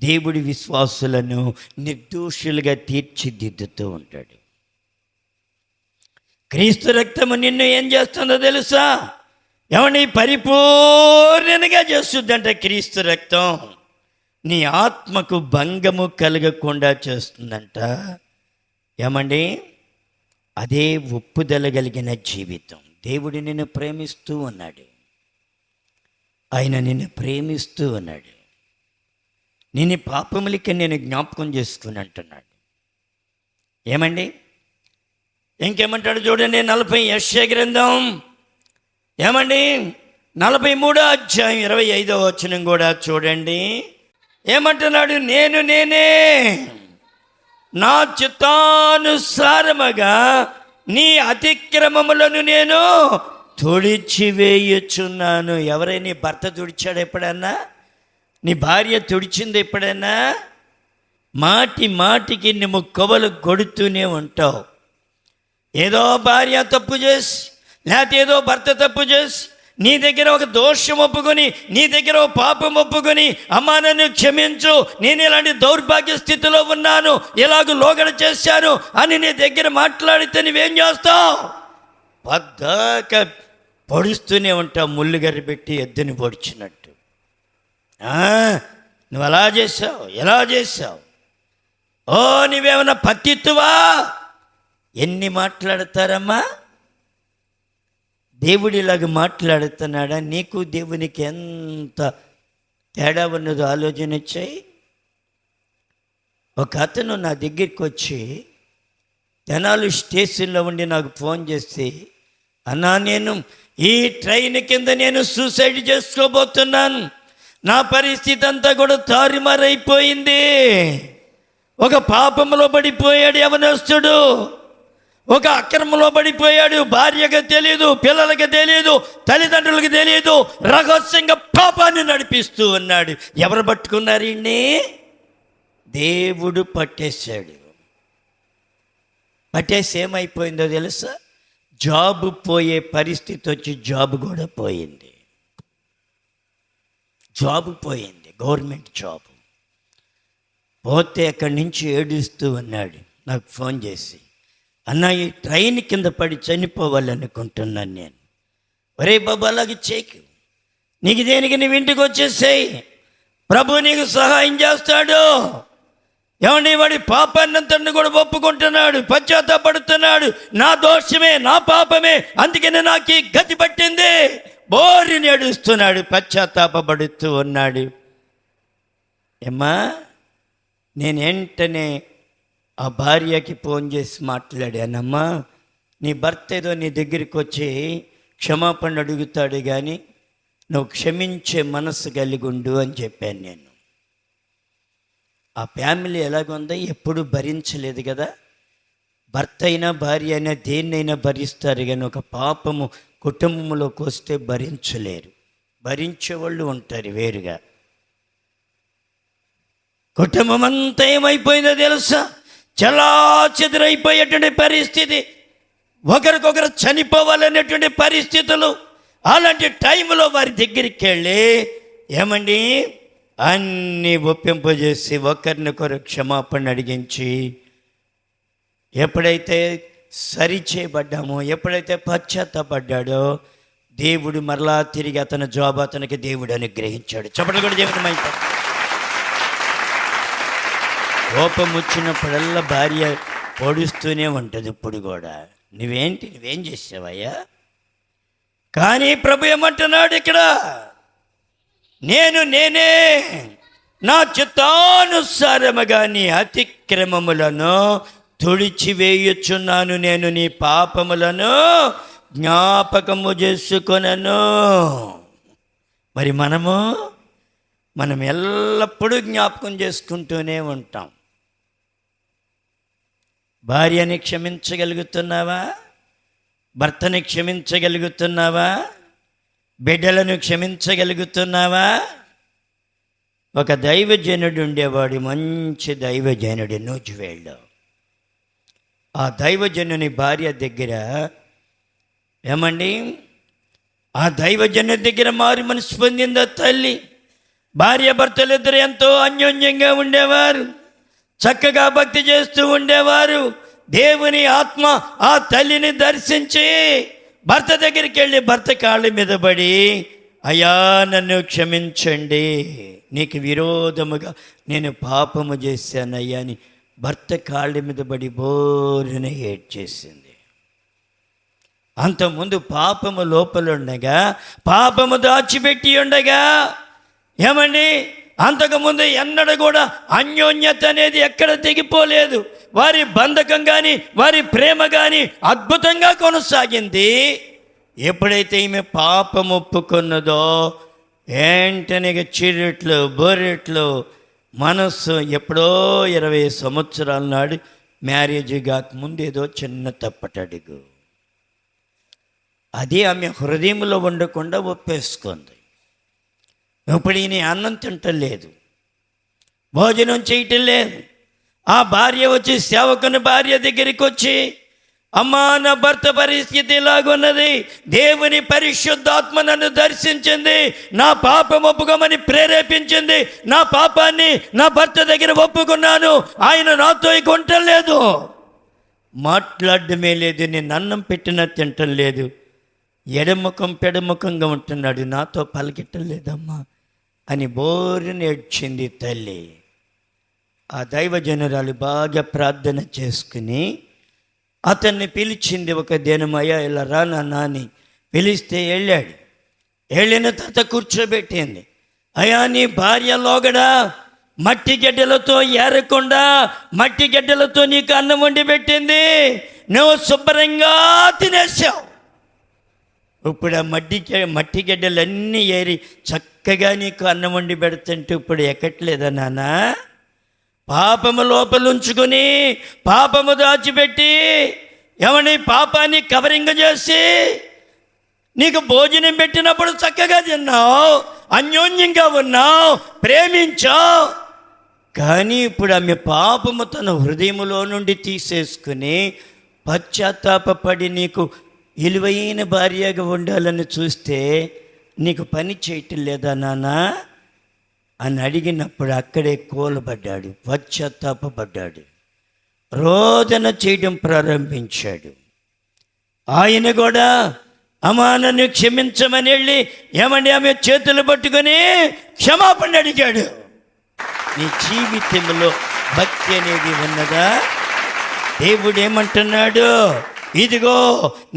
దేవుడి విశ్వాసులను నిర్దోషులుగా తీర్చిదిద్దుతూ ఉంటాడు. క్రీస్తు రక్తము నిన్ను ఏం చేస్తుందో తెలుసా? ఏమండి పరిపూర్ణంగా చేస్తుందంట క్రీస్తు రక్తం. నీ ఆత్మకు భంగము కలగకుండా చేస్తుందంట. ఏమండి అదే ఒప్పుదల కలిగిన జీవితం. దేవుడు నిన్ను ప్రేమిస్తూ ఉన్నాడు, ఆయన నిన్ను ప్రేమిస్తూ ఉన్నాడు. నేను పాపములకి నేను జ్ఞాపకం చేసుకుని అంటున్నాడు. ఏమండి ఇంకేమంటాడు చూడండి, 40 యెషయా గ్రంథం ఏమండి 43వ అధ్యాయం 25వ వచనం కూడా చూడండి. ఏమంటున్నాడు, నేనే నా చిత్తానుసారముగా నీ అతిక్రమములను నేను తుడిచివేయుచున్నాను. ఎవరైనా నీ భర్త తుడిచాడు ఎప్పుడన్నా? నీ భార్య తుడిచింది ఎప్పుడైనా? మాటి మాటికి నువ్వు కొవలు కొడుతూనే ఉంటావు. ఏదో భార్య తప్పు చేసి, లేకపోతే ఏదో భర్త తప్పు చేసి నీ దగ్గర ఒక దోషం ఒప్పుకొని, నీ దగ్గర ఒక పాపం ఒప్పుకొని, అమ్మా నన్ను క్షమించు, నేను ఇలాంటి దౌర్భాగ్య స్థితిలో ఉన్నాను, ఎలాగ లోగడ చేశాను అని నీ దగ్గర మాట్లాడితే నువ్వేం చేస్తావు? పద్దాక పొడుస్తూనే ఉంటావు, ముళ్ళుగర్రి పెట్టి ఎద్దుని పొడిచినట్టు. నువ్వు అలా చేసావు, ఎలా చేసావు, ఓ నువ్వేమన్నా పత్తిత్తువా? ఎన్ని మాట్లాడతారమ్మా? దేవుడిలాగా మాట్లాడుతున్నాడా? నీకు దేవునికి ఎంత తేడా ఉన్నదో ఆలోచన వచ్చాయి. ఒక అతను నా దగ్గరికి వచ్చి తెనాలి స్టేషన్లో ఉండి నాకు ఫోన్ చేసి, అన్నా నేను ఈ ట్రైన్ కింద నేను సూసైడ్ చేసుకోబోతున్నాను, నా పరిస్థితి అంతా కూడా తారుమారైపోయింది. ఒక పాపంలో పడిపోయాడు యవనస్తుడు, ఒక అక్రమంలో పడిపోయాడు. భార్యకు తెలియదు, పిల్లలకు తెలియదు, తల్లిదండ్రులకు తెలియదు, రహస్యంగా పాపాన్ని నడిపిస్తూ ఉన్నాడు. ఎవరు పట్టుకున్నారు ఈయన్ని? దేవుడు పట్టేశాడు. పట్టేసి ఏమైపోయిందో తెలుసా? జాబ్ పోయే పరిస్థితి వచ్చి జాబ్ కూడా పోయింది. జాబ్ పోయింది, గవర్నమెంట్ జాబ్ పోతే అక్కడి నుంచి ఏడుస్తూ ఉన్నాడు. నాకు ఫోన్ చేసి, అన్న ఈ ట్రైన్ కింద పడి చనిపోవాలనుకుంటున్నాను నేను. ఒరే బాబు అలాగే చేయకు, నీకు దేనికి నువ్వు ఇంటికి వచ్చేసేయి, ప్రభు నీకు సహాయం చేస్తాడు. ఏమండి వాడి పాపాన్నంతని కూడా ఒప్పుకుంటున్నాడు, పశ్చాత్తాపడుతున్నాడు. నా దోషమే, నా పాపమే, అందుకనే నాకు ఈ గతి పట్టింది, బోరిని ఏడుస్తున్నాడు, పశ్చాత్తాపడుతూ ఉన్నాడు. ఏమ్మా నేను వెంటనే ఆ భార్యకి ఫోన్ చేసి మాట్లాడానమ్మా, నీ భర్త ఏదో నీ దగ్గరికి వచ్చి క్షమాపణ అడుగుతాడు, కానీ నువ్వు క్షమించే మనసు కలిగి ఉండు అని చెప్పాను నేను. ఆ ఫ్యామిలీ ఎలాగుందో ఎప్పుడు భరించలేదు కదా. భర్త అయినా భార్య అయినా దేన్నైనా భరిస్తారు, కానీ ఒక పాపము కుటుంబంలోకి వస్తే భరించలేరు. భరించేవాళ్ళు ఉంటారు వేరుగా. కుటుంబం అంతా ఏమైపోయిందో తెలుసా? చెల్లాచెదురైపోయేటువంటి పరిస్థితి, ఒకరికొకరు చనిపోవాలనేటువంటి పరిస్థితులు. అలాంటి టైంలో వారి దగ్గరికి వెళ్ళి ఏమండి అన్నీ ఒప్పింపజేసి ఒకరినొకరు క్షమాపణ అడిగించి, ఎప్పుడైతే సరి చేయబడ్డామో, ఎప్పుడైతే పశ్చాత్తాపడ్డాడో, దేవుడు మరలా తిరిగి అతని జాబ్ అతనికి దేవుడు అనుగ్రహించాడు. చెప్పడం కూడా దేవుడు మైంది. కోపం వచ్చినప్పుడల్లా భార్య పొడుస్తూనే ఉంటుంది. ఇప్పుడు కూడా నువ్వేం చేసావయ్యా? కానీ ప్రభు ఏమంటున్నాడు ఇక్కడ, నేనే నా చిత్తానుసారముగా నీ అతిక్రమములను తుడిచివేయుచున్నాను, నేను నీ పాపములను జ్ఞాపకము చేసుకొనను. మరి మనం ఎల్లప్పుడూ జ్ఞాపకం చేసుకుంటూనే ఉంటాం. భార్యని క్షమించగలుగుతున్నావా? భర్తని క్షమించగలుగుతున్నావా? బిడ్డలను క్షమించగలుగుతున్నావా? ఒక దైవజనుడు ఉండేవాడు, మంచి దైవజనుడు నూజివేడ్లో. ఆ దైవజనుని భార్య దగ్గర ఏమండి, ఆ దైవజనుని దగ్గర మారు మనసు పొందిందో తల్లి. భార్య భర్తలు ఇద్దరు ఎంతో అన్యోన్యంగా ఉండేవారు, చక్కగా భక్తి చేస్తూ ఉండేవారు. దేవుని ఆత్మ ఆ తల్లిని దర్శించి భర్త దగ్గరికి వెళ్ళి భర్త కాళ్ళ మీద పడి, అయ్యా నన్ను క్షమించండి, నీకు విరోధముగా నేను పాపము చేశానయ్యా అని భర్త కాళ్ళ మీద పడి బోరున ఏడ్చేసింది. అంతకుముందు పాపము లోపల ఉండగా, పాపము దాచిపెట్టి ఉండగా, ఏమండి అంతకుముందు ఎన్నడూ కూడా అన్యోన్యత అనేది ఎక్కడ తెగిపోలేదు. వారి బంధకం కానీ వారి ప్రేమ కానీ అద్భుతంగా కొనసాగింది. ఎప్పుడైతే ఈమె పాపం ఒప్పుకున్నదో వెంటనే చిరుట్లు బొరెట్లు మనస్సు ఎప్పుడో 20 సంవత్సరాల నాడు మ్యారేజ్ కాకముందు ఏదో చిన్న తప్పటడుగు, అది ఆమె హృదయంలో ఉండకుండా ఒప్పేసుకుంది. ఇప్పుడు ఈయన అన్నం తింటలేదు, భోజనం చేయటం లేదు. ఆ భార్య వచ్చి సేవకుని భార్య దగ్గరికి వచ్చి, అమ్మా నా భర్త పరిస్థితి ఇలాగున్నది, దేవుని పరిశుద్ధాత్మ నన్ను దర్శించింది, నా పాపం ఒప్పుకోమని ప్రేరేపించింది, నా పాపాన్ని నా భర్త దగ్గర ఒప్పుకున్నాను, ఆయన నాతో ఇక ఉండటం లేదు, మాట్లాడడమే లేదు, నేను అన్నం పెట్టినా తింటం లేదు, ఎడముఖం పెడముఖంగా ఉంటున్నాడు, నాతో పలకిట్టం లేదమ్మా అని బోరుని ఏడ్చింది తల్లి. ఆ దైవజనురాలు బాగా ప్రార్థన చేసుకుని అతన్ని పిలిచింది. ఒక దినమయ్యా ఇలా రా నాన్న అని పిలిస్తే వెళ్ళాడు. వెళ్ళిన తర్వాత కూర్చోబెట్టింది. అయ్యా నీ భార్య లోగడా మట్టి గడ్డలతో ఏరకుండా మట్టి గడ్డలతో నీకు అన్నం వండి పెట్టింది, నువ్వు శుభ్రంగా తినేసావు. ఇప్పుడు ఆ మట్టి గడ్డలన్నీ ఏరి చక్కగా నీకు అన్నం వండి పెడుతుంటే ఇప్పుడు ఎక్కట్లేదా నాన్న? పాపము లోపలుంచుకొని పాపము దాచిపెట్టి ఏమని పాపాన్ని కవరింగ్ చేసి నీకు భోజనం పెట్టినప్పుడు చక్కగా తిన్నావు, అన్యోన్యంగా ఉన్నావు, ప్రేమించావు. కానీ ఇప్పుడు ఆమె పాపము తన హృదయములో నుండి తీసేసుకుని పశ్చాత్తాపడి నీకు విలువైన భార్యగా ఉండాలని చూస్తే నీకు పని చేయటం లేదా నాన్న అని అడిగినప్పుడు అక్కడే కూలబడ్డాడు, పశ్చాత్తాపడ్డాడు, రోదన చేయడం ప్రారంభించాడు. ఆయన కూడా అమ్మా నన్ను క్షమించమని వెళ్ళి ఏమండి ఆమె చేతులు పట్టుకొని క్షమాపణ అడిగాడు. నీ జీవితంలో భక్తి అనేది ఉన్నదా? దేవుడు ఏమంటున్నాడు? ఇదిగో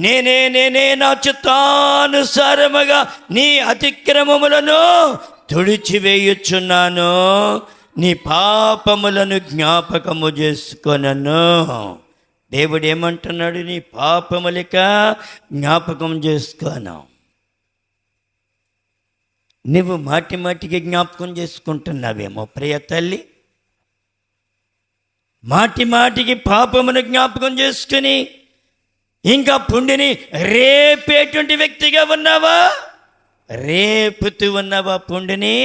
నేనే నా చిత్తానుసారముగా నీ అతిక్రమములను తుడిచివేయుచున్నాను, నీ పాపములను జ్ఞాపకము చేసుకొనను. దేవుడు ఏమంటున్నాడు? నీ పాపములక జ్ఞాపకం చేసుకోను. నువ్వు మాటి మాటికి జ్ఞాపకం చేసుకుంటున్నావేమో ప్రియ తల్లి, మాటి మాటికి పాపమును జ్ఞాపకం చేసుకుని ఇంకా పుండిని రేపేటువంటి వ్యక్తిగా ఉన్నావా? రేపుతూ ఉన్నావా పుండిని?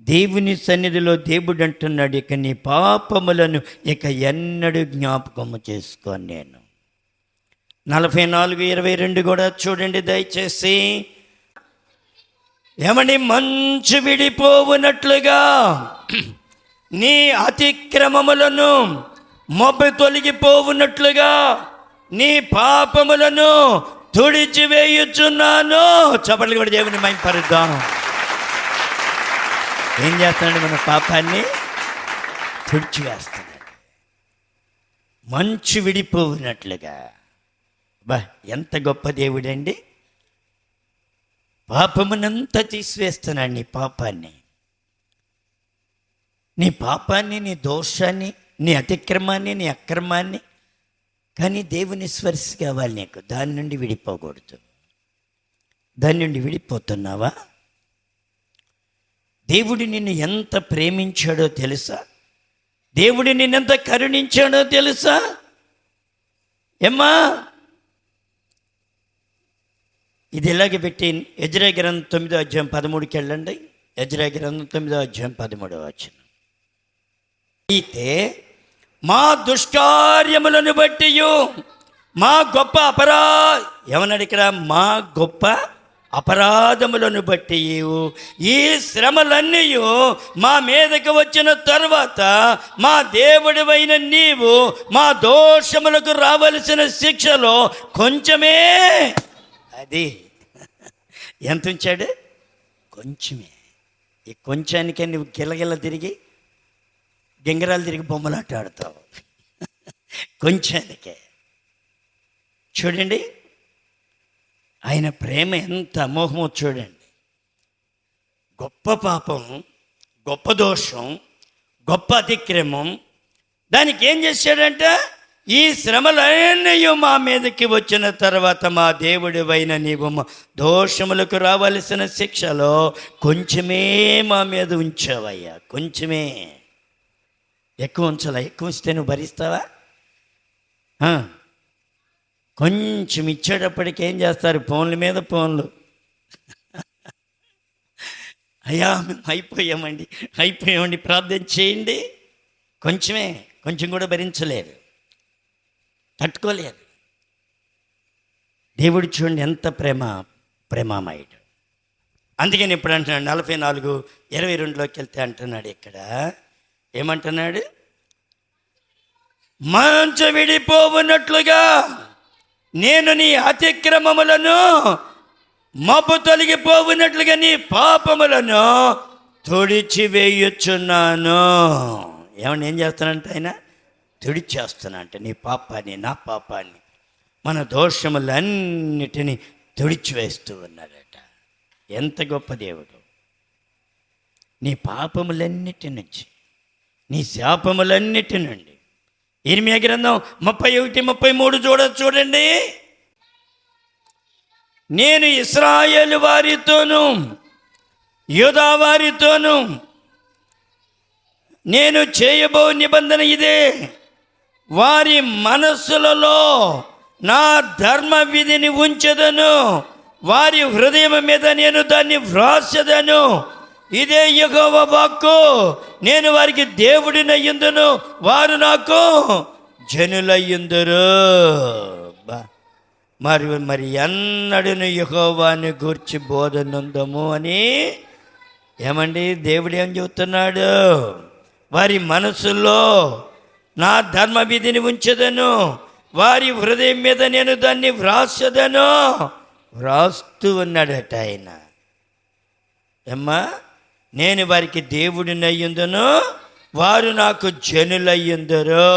దేవుని సన్నిధిలో దేవుడు అంటున్నాడు, ఇక నీ పాపములను ఇక ఎన్నడూ జ్ఞాపకము చేసుకోను నేను. 44:22 కూడా చూడండి దయచేసి. ఏమని? మంచు విడిపోవునట్లుగా నీ అతిక్రమములను మొబ్బు తొలగిపోవునట్లుగా నీ పాపములను తుడిచివేయుచున్నాను. చప్పట్లు కూడా దేవుని మహిమపరుద్దాం. ఏం చేస్తున్నాడు? మన పాపాన్ని తుడిచివేస్తున్నాడు. మంచు విడిపోవునట్లుగా. బా ఎంత గొప్ప దేవుడండి! పాపమునంతా తీసివేస్తున్నాడు. నీ పాపాన్ని, నీ దోషాన్ని, నీ అతిక్రమాన్ని, నీ అక్రమాన్ని. కానీ దేవుని స్పర్శ కావాలి నీకు. దాని నుండి విడిపోకూడదు. దాని నుండి విడిపోతున్నావా? దేవుడు నిన్ను ఎంత ప్రేమించాడో తెలుసా? దేవుడు నిన్నెంత కరుణించాడో తెలుసా? ఏమ్మా ఇది ఇలాగే పెట్టి యెజ్రెయా గ్రంథం 9వ అధ్యాయం 13కి వెళ్ళండి. యెజ్రెయా గ్రంథం 9వ అధ్యాయం 13వ వచనం. అయితే మా దుష్కార్యములను బట్టి మా గొప్ప ఏమన్నాడు ఇక్కడ? మా గొప్ప అపరాధములను బట్టి ఈ శ్రమలన్నీ మా మీదకి వచ్చిన తర్వాత మా దేవుడివైన నీవు మా దోషములకు రావలసిన శిక్షలో కొంచెమే, అది ఎంత ఉంచాడు? కొంచెమే. ఈ కొంచానికే నువ్వు గిలగిల తిరిగి గింగరాలు తిరిగి బొమ్మలాట ఆడతావు. కొంచానికే. చూడండి ఆయన ప్రేమ ఎంత అమోఘమో చూడండి. గొప్ప పాపం, గొప్ప దోషం, గొప్ప అతిక్రమం, దానికి ఏం చేశాడంట? ఈ శ్రమలన్నీ మా మీదకి వచ్చిన తర్వాత మా దేవుడివైన నీవు మా దోషములకు రావలసిన శిక్షలో కొంచెమే మా మీద ఉంచావయ్యా. కొంచెమే. ఎక్కువ ఉంచాలా? ఎక్కువ ఇస్తే నువ్వు భరిస్తావా? కొంచెం ఇచ్చేటప్పటికి ఏం చేస్తారు? ఫోన్ల మీద ఫోన్లు. అయ్యా మేము అయిపోయామండి ప్రార్థన చేయండి. కొంచెమే, కొంచెం కూడా భరించలేరు, తట్టుకోలేరు. దేవుడు చూడండి ఎంత ప్రేమామయుడు. అందుకని ఇప్పుడు అంటున్నాడు 44:22లోకి వెళ్తే అంటున్నాడు, ఇక్కడ ఏమంటున్నాడు? మంచు విడిపోవునట్లుగా నేను నీ అతిక్రమములను, మబ్బు తొలగిపోవునట్లుగా నీ పాపములను తుడిచివేయుచున్నాను. ఏమన్నా ఏం చేస్తానంటే ఆయన తుడిచేస్తున్నా అంటే నీ పాపాన్ని, నా పాపాన్ని, మన దోషములన్నిటినీ తుడిచివేస్తూ ఉన్నాడట. ఎంత గొప్ప దేవుడు! నీ పాపములన్నిటి నుంచి, నీ శాపములన్నిటి నుండి. ఇర్మియా గ్రంథం 31:33 చూడండి. నేను ఇశ్రాయేలు వారితోనూ యూదా వారితోనూ నేను చేయబో నిబంధన ఇదే, వారి మనస్సులలో నా ధర్మ విధిని ఉంచెదను, వారి హృదయం మీద నేను దాన్ని వ్రాసెదను. ఇదే యెహోవా వాక్కు. నేను వారికి దేవుడినయ్యుందును, వారు నాకు జనులయ్యుందురు. మరి ఎన్నడూను యెహోవాని గూర్చి బోధనుందము అని ఏమండి దేవుడు ఏం చెబుతున్నాడు? వారి మనసులో నా ధర్మ విధిని ఉంచెదను, వారి హృదయం మీద నేను దాన్ని వ్రాసెదను. వ్రాస్తూ ఉన్నాడట ఆయన. ఏమ్మా, నేను వారికి దేవుడినయ్యుందును, వారు నాకు జనులయ్యుందరు.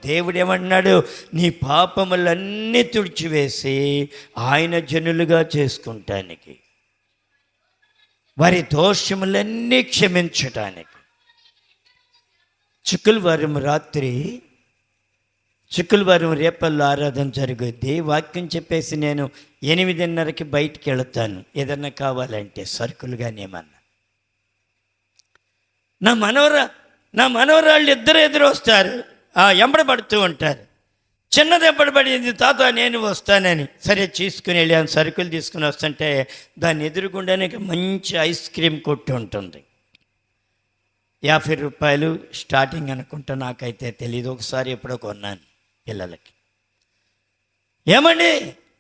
దేవుడు ఏమన్నాడు? నీ పాపములన్నీ తుడిచివేసి ఆయన జనులుగా చేసుకుంటానికి, వారి దోషములన్నీ క్షమించటానికి. శుక్రవారం రేపల్లో ఆరాధన జరుగుద్ది. వాక్యం చెప్పేసి నేను 8:30కి బయటికి వెళతాను. ఏదన్నా కావాలంటే సరుకులు కానీ ఏమన్నా. నా మనవరాళ్ళు ఇద్దరు ఎదురు వస్తారు, ఎంబడబడుతూ ఉంటారు. చిన్నది ఎంబడబడింది, తాత నేను వస్తానని. సరే తీసుకుని వెళ్ళాను. సరుకులు తీసుకుని వస్తుంటే దాన్ని ఎదురుగుండానే మంచి ఐస్ క్రీమ్ కొట్టు ఉంటుంది. 50 రూపాయలు స్టార్టింగ్ అనుకుంటా, నాకైతే తెలీదు. ఒకసారి ఎప్పుడో కొన్నాను పిల్లలకి. ఏమండి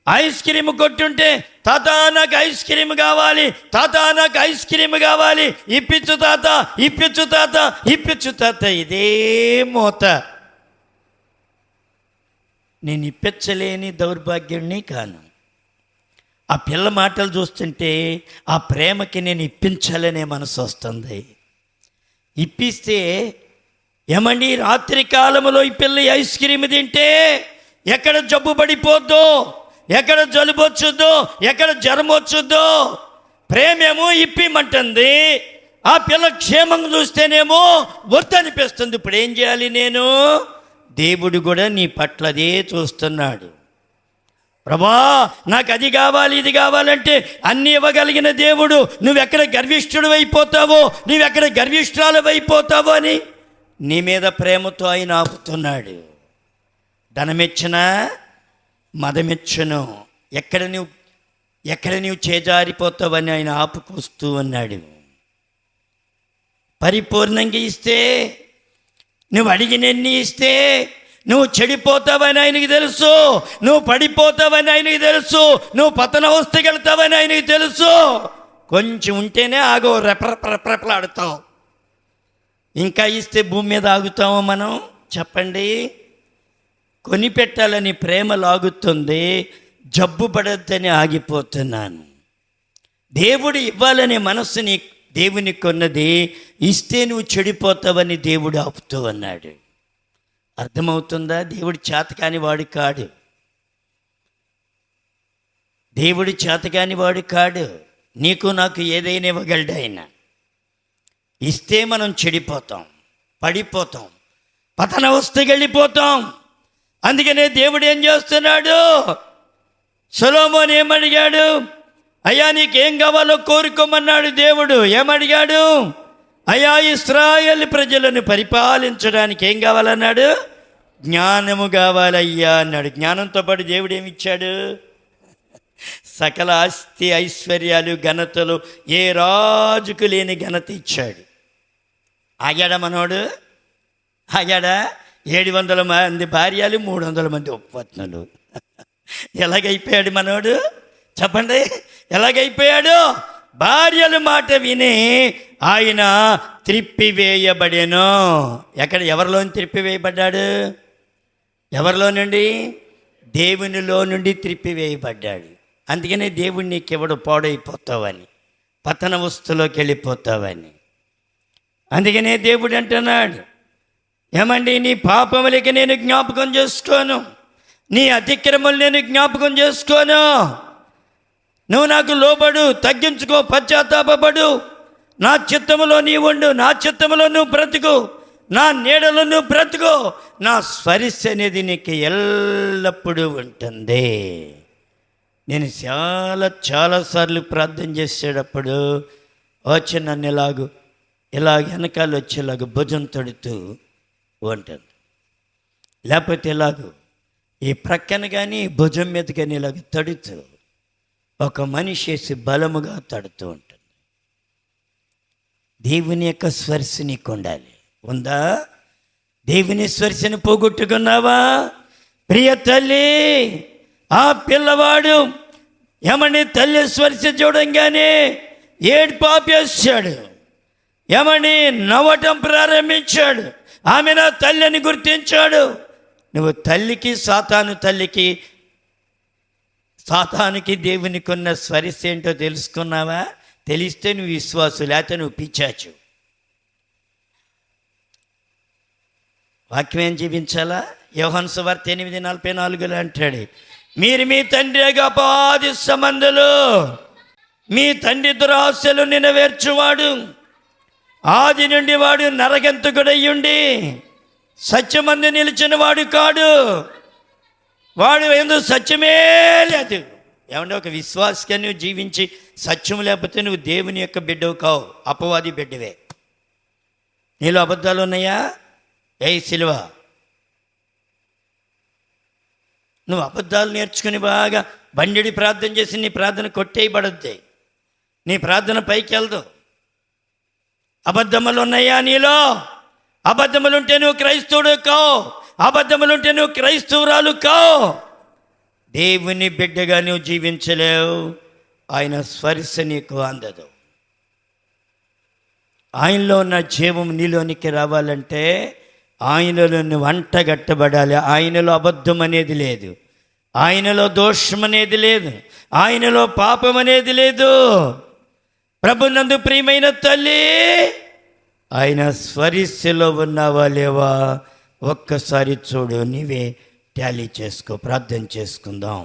ఐస్ క్రీమ్ కొట్టుంటే, తాత నాకు ఐస్ క్రీమ్ కావాలి, తాత నాకు ఐస్ క్రీమ్ కావాలి, ఇప్పించు తాత, ఇప్పించు తాత, ఇప్పించు తాత. ఇదే మోత. నేను ఇప్పించలేని దౌర్భాగ్యుడిని కాను. ఆ పిల్ల మాటలు చూస్తుంటే ఆ ప్రేమకి నేను ఇప్పించాలనే మనసు వస్తుంది. ఇప్పిస్తే ఏమండి రాత్రి కాలంలో ఈ పిల్ల ఐస్ క్రీమ్ తింటే ఎక్కడ జబ్బు పడిపోద్దో, ఎక్కడ జలుబు వచ్చుద్దో, ఎక్కడ జ్వరం వచ్చుద్దో. ప్రేమేమో ఇప్పిమంటుంది, ఆ పిల్ల క్షేమంగా చూస్తేనేమో వద్దనిపిస్తుంది. ఇప్పుడు ఏం చేయాలి నేను? దేవుడు కూడా నీ పట్ల అదే చూస్తున్నాడు. ప్రభా నాకు అది కావాలి, ఇది కావాలంటే అన్నీ ఇవ్వగలిగిన దేవుడు, నువ్వెక్కడ గర్విష్ఠుడు అయిపోతావో, నువ్వెక్కడ గర్విష్ఠురాలు అయిపోతావో అని నీ మీద ప్రేమతో ఆయన ఆపుతున్నాడు. ధనమిచ్చినా మదమిచ్చును, ఎక్కడ నువ్వు చేజారిపోతావని ఆయన ఆపుకొస్తూ ఉన్నాడు. పరిపూర్ణంగా ఇస్తే, నువ్వు అడిగినన్ని ఇస్తే, నువ్వు చెడిపోతావని ఆయనకి తెలుసు, నువ్వు పడిపోతావని ఆయనకి తెలుసు, నువ్వు పతనవస్థకి వెళ్తావని ఆయనకి తెలుసు. కొంచెం ఉంటేనే ఆగో, రెపరెపలాడుతావు. ఇంకా ఇస్తే భూమి మీద ఆగుతామో మనం చెప్పండి? కొనిపెట్టాలని ప్రేమ లాగుతుంది, జబ్బు పడద్దని ఆగిపోతున్నాను. దేవుడు ఇవ్వాలనే మనస్సుని దేవునికి కొన్నది, ఇస్తే నువ్వు చెడిపోతావని దేవుడు ఆపుతూ అన్నాడు. అర్థమవుతుందా? దేవుడు చేతకాని వాడు కాడు, దేవుడు చేతకాని వాడు కాడు. నీకు నాకు ఏదైనా ఇవ్వగలడు ఆయన. ఇస్తే మనం చెడిపోతాం, పడిపోతాం, పతనవస్థకి వెళ్ళిపోతాం. అందుకనే దేవుడు ఏం చేస్తున్నాడు? సొలొమోను ఏమడిగాడు? అయ్యా నీకేం కావాలో కోరుకోమన్నాడు దేవుడు. ఏమడిగాడు? అయ్యా ఇశ్రాయేలు ప్రజలను పరిపాలించడానికి ఏం కావాలన్నాడు? జ్ఞానము కావాలయ్యా అన్నాడు. జ్ఞానంతో పాటు దేవుడు ఏమిచ్చాడు? సకల ఆస్తి ఐశ్వర్యాలు ఘనతలు ఏ రాజుకు లేని ఘనత ఇచ్చాడు. ఆగాడా మనోడు? ఆగాడా? 700 మంది భార్యలు, 300 మంది ఉపపత్నులు. ఎలాగైపోయాడు మనోడు? చెప్పండి, ఎలాగైపోయాడు? భార్యల మాట విని ఆయన త్రిప్పివేయబడెను. ఎవరిలోని త్రిప్పివేయబడ్డాడు? ఎవరిలో నుండి? దేవునిలో నుండి త్రిప్పివేయబడ్డాడు. అందుకనే దేవుడు నీకెవడు పాడైపోతావని, పతన వస్తులోకి వెళ్ళిపోతావని. అందుకనే దేవుడు అంటున్నాడు, ఏమండి నీ పాపములకి నేను జ్ఞాపకం చేసుకోను, నీ అతిక్రమలు నేను జ్ఞాపకం చేసుకోను. నువ్వు నాకు లోబడు, తగ్గించుకో, పశ్చాత్తాపడు. నా చిత్తములో నీవు ఉండు, నా చిత్తములో నువ్వు బ్రతుకు, నా నీడలో నువ్వు బ్రతుకు. నా స్పర్శ అనేది నీకు ఎల్లప్పుడూ ఉంటుంది. నేను చాలాసార్లు ప్రార్థన చేసేటప్పుడు వచ్చి నన్ను ఇలా వెనకాల వచ్చేలాగా భుజం తడుతూ ఉంటుంది, లేకపోతే ఈ ప్రక్కన కానీ భుజం మీద కానీ తడుతూ ఒక మనిషి వేసి బలముగా తడుతూ ఉంటుంది. దేవుని యొక్క స్పర్శ నీకు ఉండాలి. ఉందా? దేవుని స్పర్శను పోగొట్టుకున్నావా? ప్రియ తల్లి, ఆ పిల్లవాడు ఏమని తల్లి స్పర్శ చూడంగానే ఏడుపు ఆపేశాడు. ఏమని నవ్వటం ప్రారంభించాడు. ఆమె నా తల్లి అని గుర్తించాడు. నువ్వు తల్లికి సాతానికి దేవునికి ఉన్న స్పర్శ ఏంటో తెలుసుకున్నావా? తెలిస్తే నువ్వు విశ్వాసు, లేకపోతే నువ్వు పిచ్చాచు. వాక్యం ఏం జీవించాలా? యోహాను సువార్త 8:44 అంటాడు, మీరు మీ తండ్రి అపాది సంబంధులు, మీ తండ్రి దురాశలు నెరవేర్చువాడు. ఆది నుండి వాడు నరగంతకుడయ్యుండి సత్యమందు నిలిచిన వాడు కాడు. వాడు ఎందుకు సత్యమే లేదు. ఏమంటే ఒక విశ్వాసగా నువ్వు జీవించి సత్యం లేకపోతే నువ్వు దేవుని యొక్క బిడ్డవు కావు, అపవాది బిడ్డవే. నీలో అబద్ధాలు ఉన్నాయా? సిలువ, నువ్వు అబద్ధాలు నేర్చుకుని బాగా బండిడి ప్రార్థన చేసి నీ ప్రార్థన కొట్టేయబడద్ది, నీ ప్రార్థన పైకి వెళ్దు. అబద్ధములు ఉన్నాయా నీలో? అబద్ధములుంటే నువ్వు క్రైస్తవుడు కావు, అబద్ధములుంటే నువ్వు క్రైస్తవురాలు కావు. దేవుని బిడ్డగా నువ్వు జీవించలేవు. ఆయన స్పర్శ నీకు అందదు. ఆయనలో ఉన్న జీవం నీలోనికి రావాలంటే ఆయనలో నువ్వు అంటగట్టబడాలి. ఆయనలో అబద్ధం అనేది లేదు, ఆయనలో దోషం అనేది లేదు, ఆయనలో పాపం అనేది లేదు. ప్రభునందు ప్రియమైన తల్లి, ఆయన స్పర్శలో ఉన్నావా లేవా ఒక్కసారి చూడు. నీవే టాలీ చేసుకో. ప్రార్థన చేసుకుందాం.